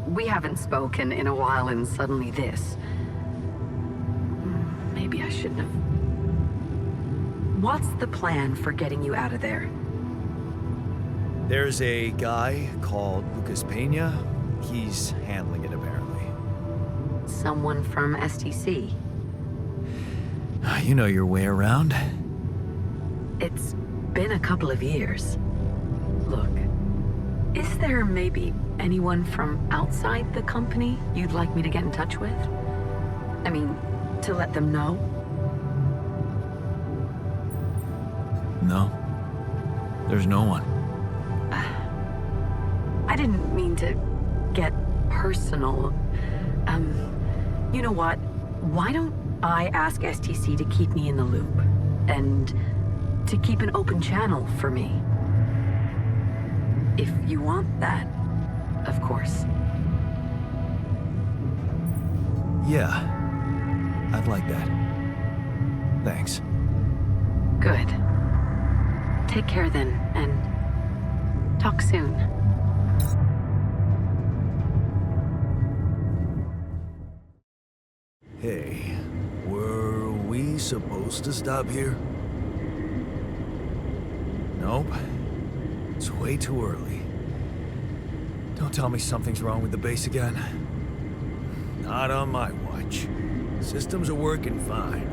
We haven't spoken in a while and suddenly this. Maybe I shouldn't have. What's the plan for getting you out of there? There's a guy called Lucas Pena. He's handling it, apparently. Someone from STC? You know your way around. It's been a couple of years. Look, is there maybe anyone from outside the company you'd like me to get in touch with? I mean, to let them know? No. There's no one. I didn't mean to get personal. You know what? Why don't I ask STC to keep me in the loop? And to keep an open channel for me? If you want that, of course. Yeah. I'd like that. Thanks. Good. Take care then, and talk soon. Hey, were we supposed to stop here? Nope. It's way too early. Don't tell me something's wrong with the base again. Not on my watch. Systems are working fine.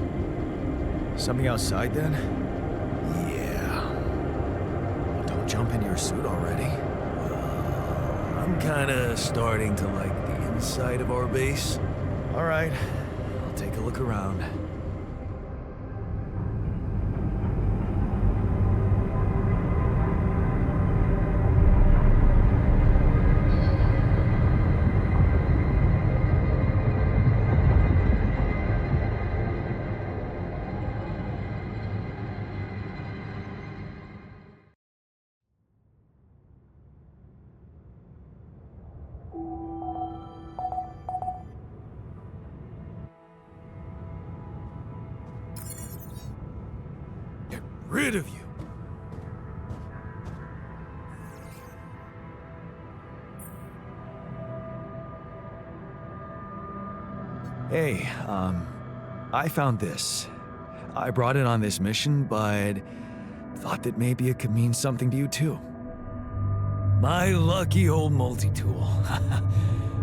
Something outside then? Yeah. Well, don't jump in your suit already. I'm kinda starting to like the inside of our base. All right. I'll take a look around. Get rid of you. Hey, I found this. I brought it on this mission, but thought that maybe it could mean something to you too. My lucky old multi-tool.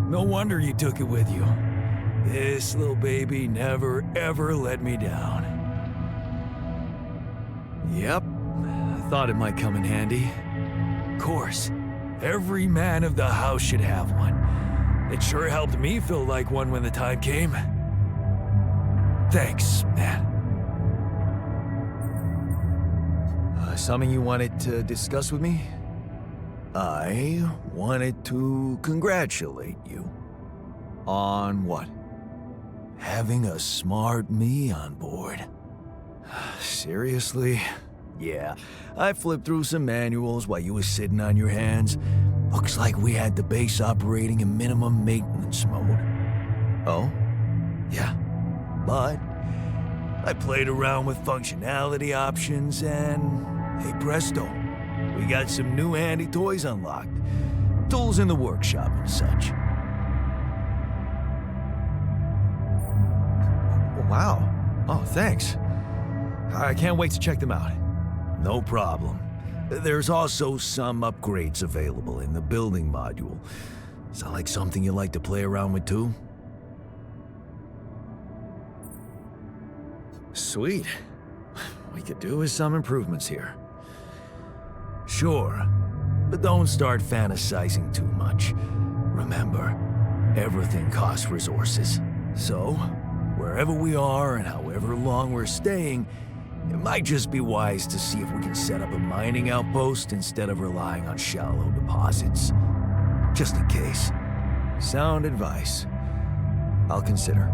No wonder you took it with you. This little baby never ever let me down. Yep, I thought it might come in handy. Of course, every man of the house should have one. It sure helped me feel like one when the time came. Thanks, man. Something you wanted to discuss with me? I wanted to congratulate you. On what? Having a smart me on board. Seriously? Yeah, I flipped through some manuals while you were sitting on your hands. Looks like we had the base operating in minimum maintenance mode. Oh? Yeah. But I played around with functionality options and, hey presto, we got some new handy toys unlocked. Tools in the workshop and such. Wow. Oh, thanks. I can't wait to check them out. No problem. There's also some upgrades available in the building module. Sound like something you like to play around with too? Sweet. We could do with some improvements here. Sure, but don't start fantasizing too much. Remember, everything costs resources. So, wherever we are and however long we're staying, it might just be wise to see if we can set up a mining outpost instead of relying on shallow deposits. Just in case. Sound advice. I'll consider.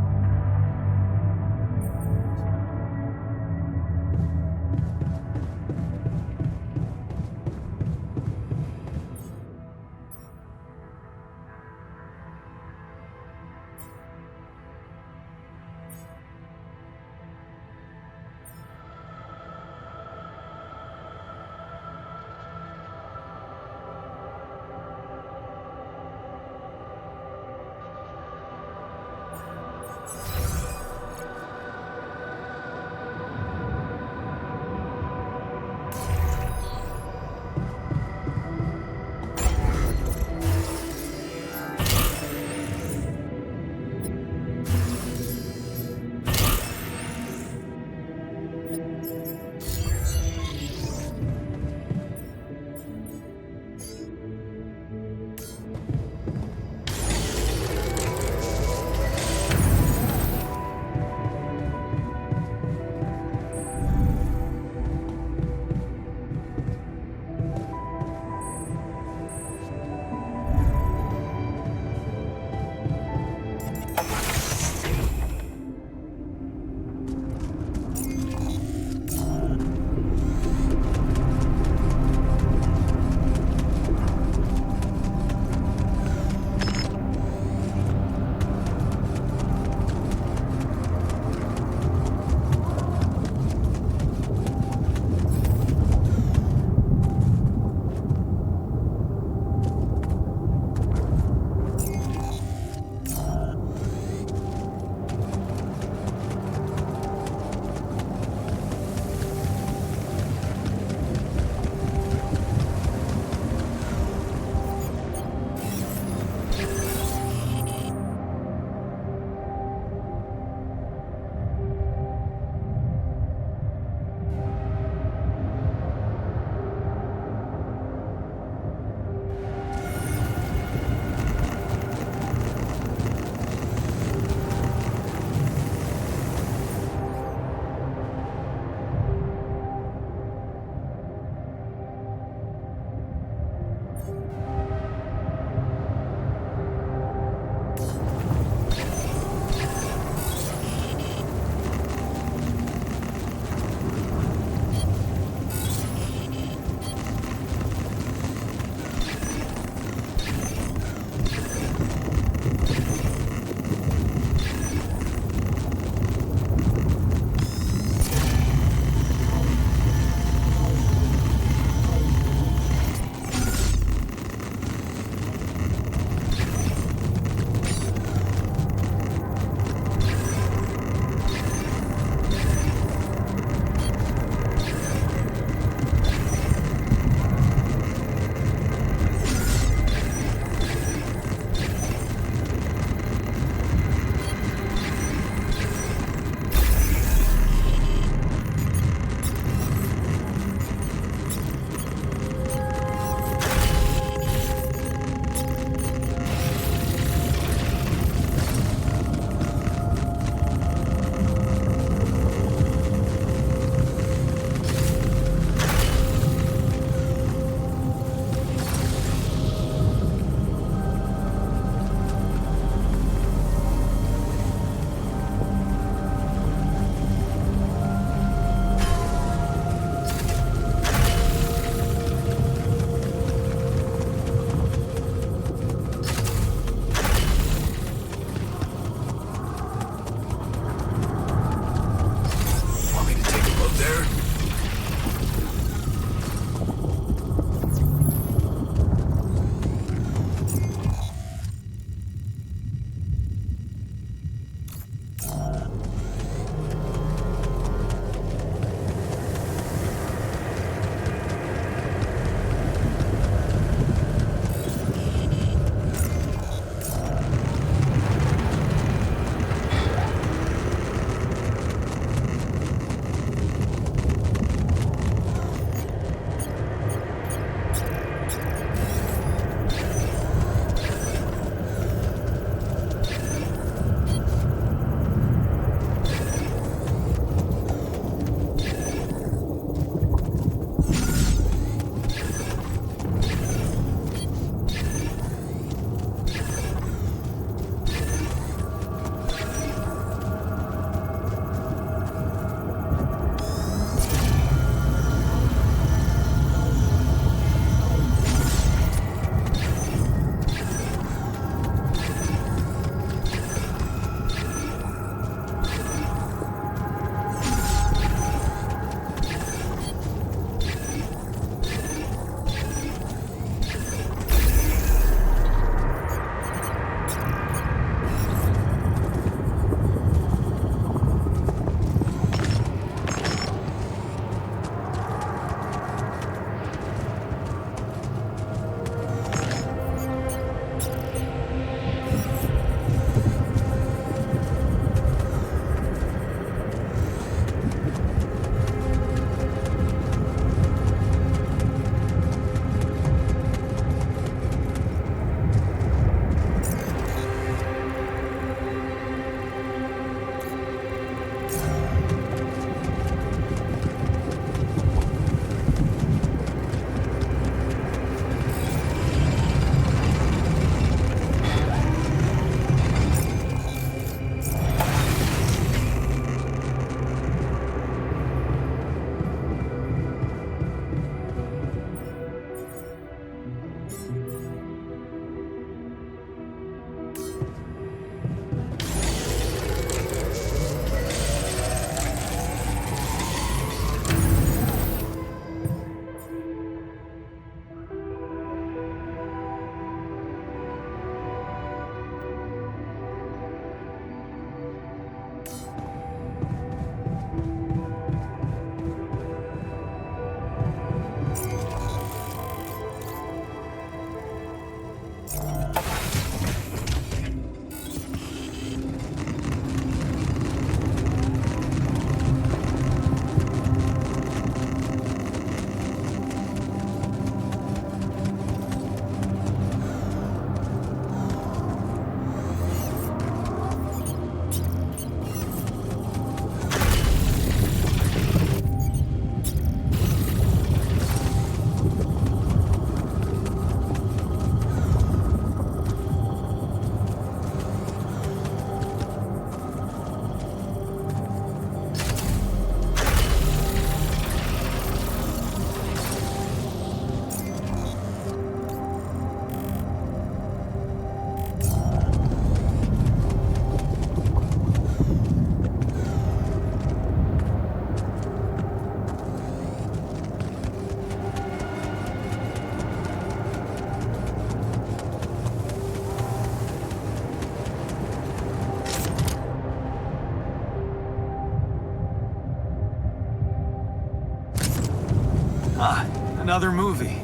another movie.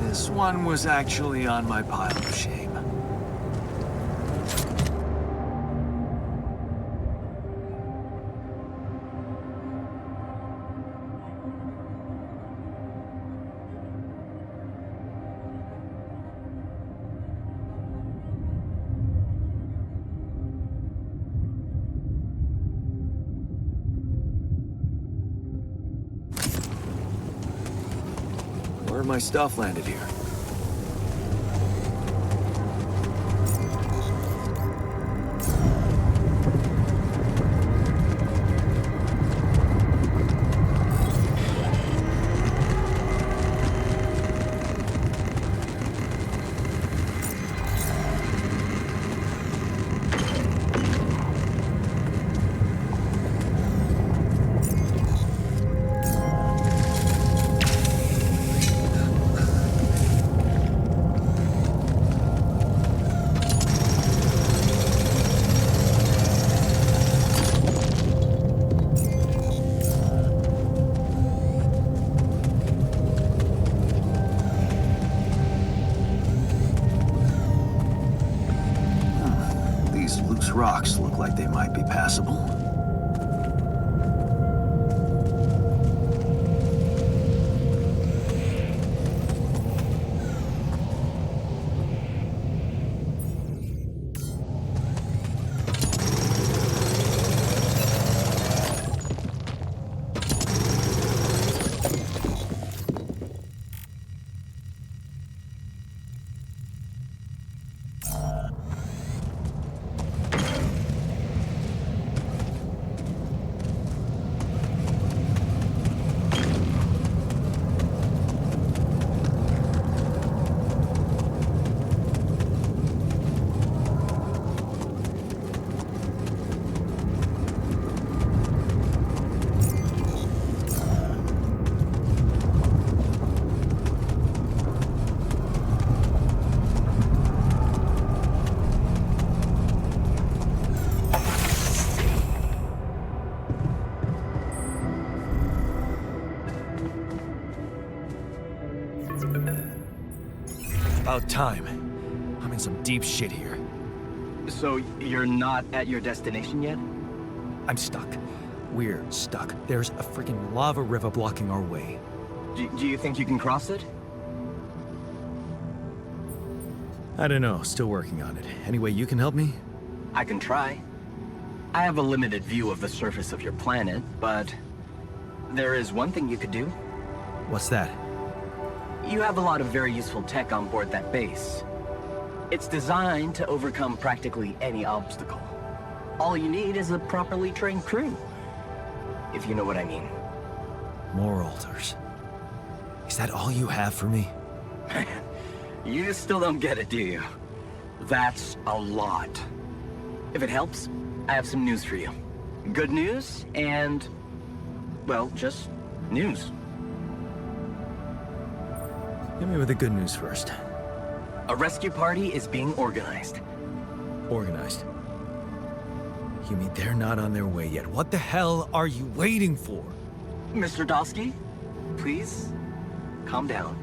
This one was actually on my pile of shame. Where my stuff landed here? These loose rocks look like they might be passable. About time. I'm in some deep shit here. So you're not at your destination yet? I'm stuck. We're stuck. There's a freaking lava river blocking our way. Do you think you can cross it? I don't know. Still working on it. Anyway, you can help me? I can try. I have a limited view of the surface of your planet, but there is one thing you could do. What's that? You have a lot of very useful tech on board that base. It's designed to overcome practically any obstacle. All you need is a properly trained crew, if you know what I mean. More altars. Is that all you have for me? You still don't get it, do you? That's a lot. If it helps, I have some news for you. Good news and, well, just news. Hit me with the good news first. A rescue party is being organized. Organized. You mean they're not on their way yet? What the hell are you waiting for? Mr. Dosky, please, calm down.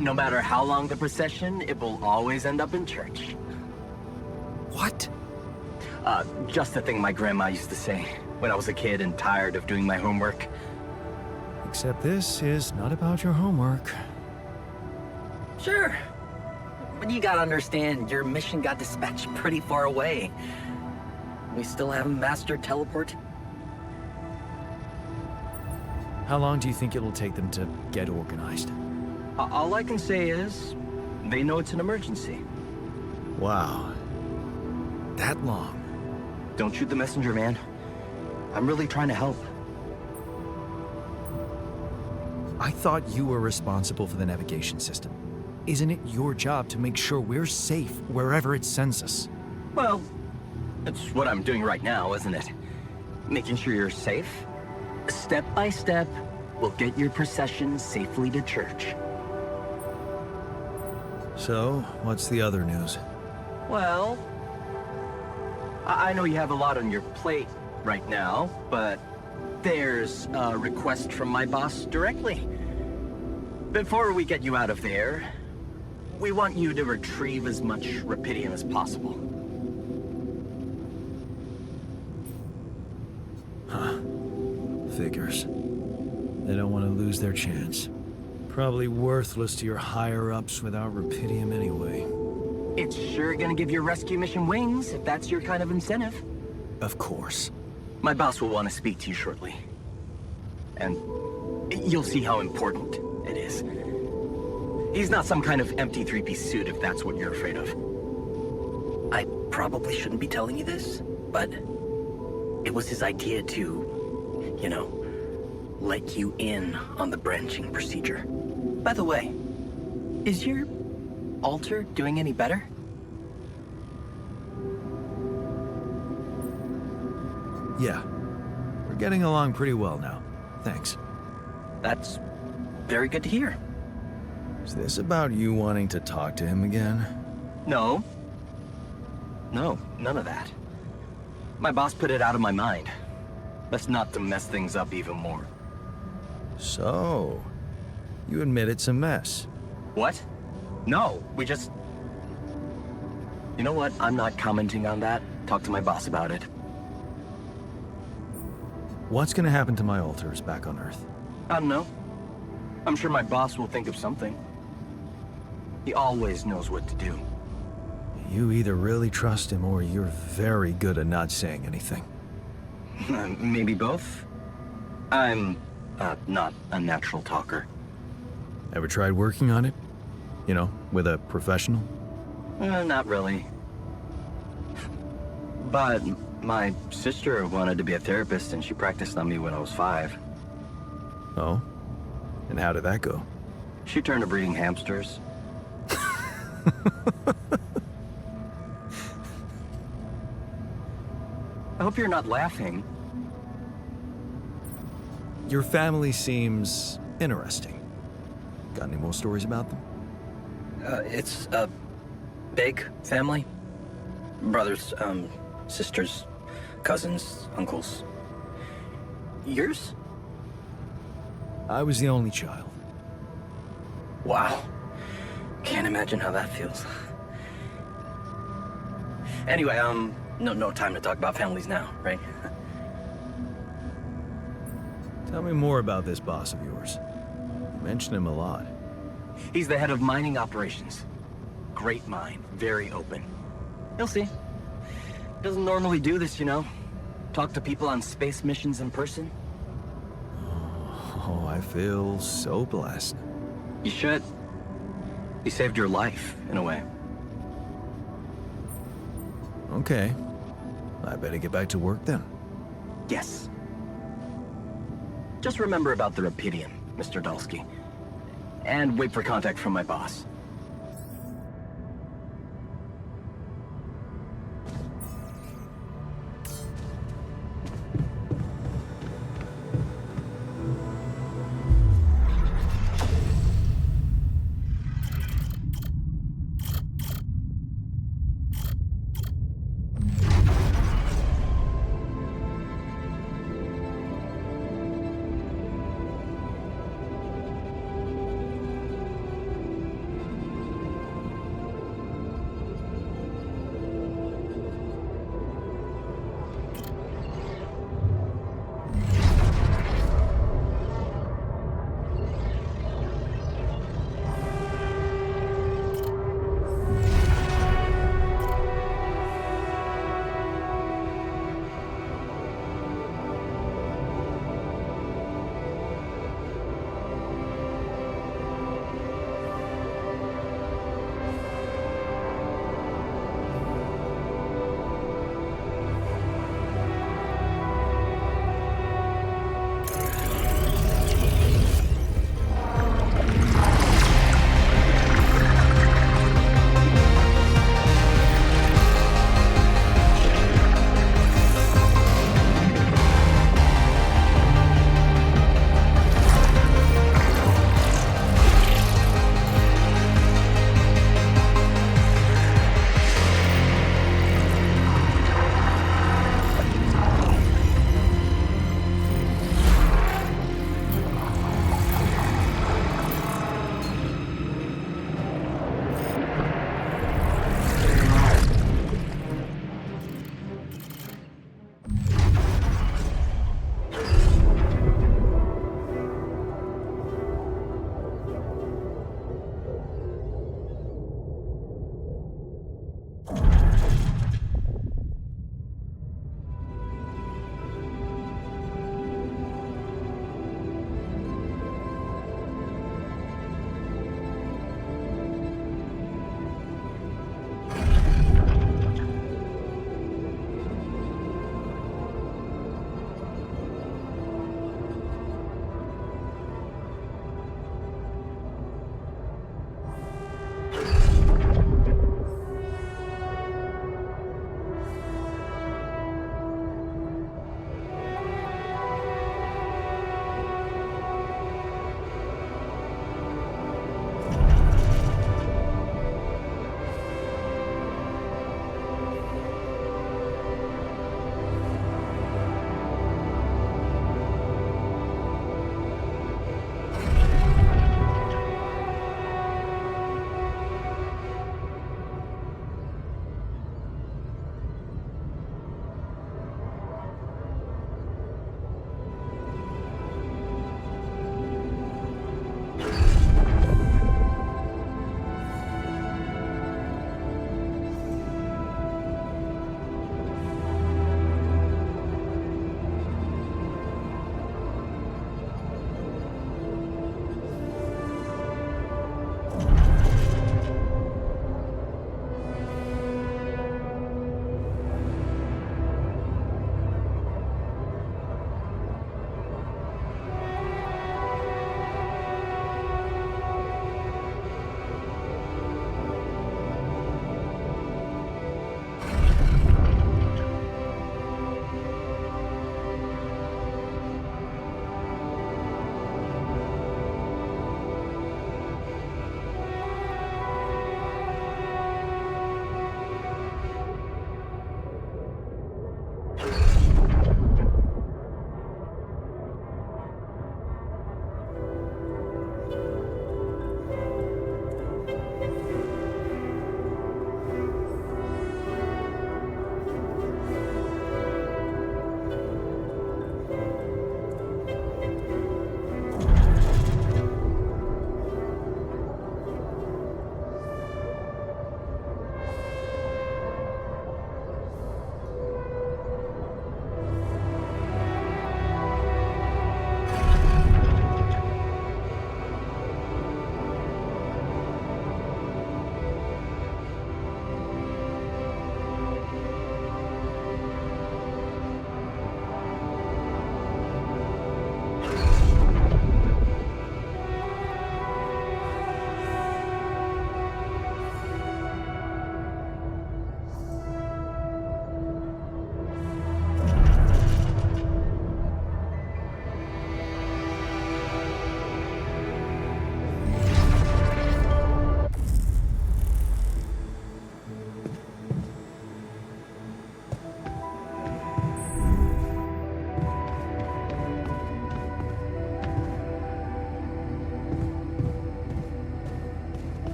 No matter how long the procession, it will always end up in church. What? Just the thing my grandma used to say when I was a kid and tired of doing my homework. Except this is not about your homework. Sure. But you gotta understand, your mission got dispatched pretty far away. We still haven't mastered teleport. How long do you think it'll take them to get organized? All I can say is, they know it's an emergency. Wow. That long? Don't shoot the messenger, man. I'm really trying to help. I thought you were responsible for the navigation system. Isn't it your job to make sure we're safe wherever it sends us? Well, it's what I'm doing right now, isn't it? Making sure you're safe. Step by step, we'll get your procession safely to church. So, what's the other news? Well, I know you have a lot on your plate right now, but there's a request from my boss directly. Before we get you out of there, we want you to retrieve as much rupidium as possible. Figures. They don't want to lose their chance. Probably worthless to your higher-ups without rupidium anyway. It's sure gonna give your rescue mission wings, if that's your kind of incentive. Of course. My boss will want to speak to you shortly. And you'll see how important it is. He's not some kind of empty three-piece suit if that's what you're afraid of. I probably shouldn't be telling you this, but it was his idea to, you know, let you in on the branching procedure. By the way, is your altar doing any better? Yeah. We're getting along pretty well now. Thanks. That's very good to hear. Is this about you wanting to talk to him again? No. No, none of that. My boss put it out of my mind. Best not to mess things up even more. So, you admit it's a mess. What? No, we just... You know what? I'm not commenting on that. Talk to my boss about it. What's gonna happen to my altars back on Earth? I don't know. I'm sure my boss will think of something. He always knows what to do. You either really trust him or you're very good at not saying anything. Maybe both? I'm not a natural talker. Ever tried working on it? You know, with a professional? Not really. But my sister wanted to be a therapist and she practiced on me when I was 5. Oh? And how did that go? She turned to breeding hamsters. I hope you're not laughing. Your family seems interesting. Got any more stories about them? It's a big family. Brothers, sisters, cousins, uncles. Yours? I was the only child. Wow. Can't imagine how that feels. Anyway, no time to talk about families now, right? Tell me more about this boss of yours. You mention him a lot. He's the head of mining operations. Great mine, very open. You'll see. Doesn't normally do this, you know. Talk to people on space missions in person. Oh, I feel so blessed. You should. He saved your life, in a way. Okay. I better get back to work then. Yes. Just remember about the rupidium, Mr. Dulski. And wait for contact from my boss.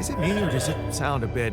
Is it me, or does it sound a bit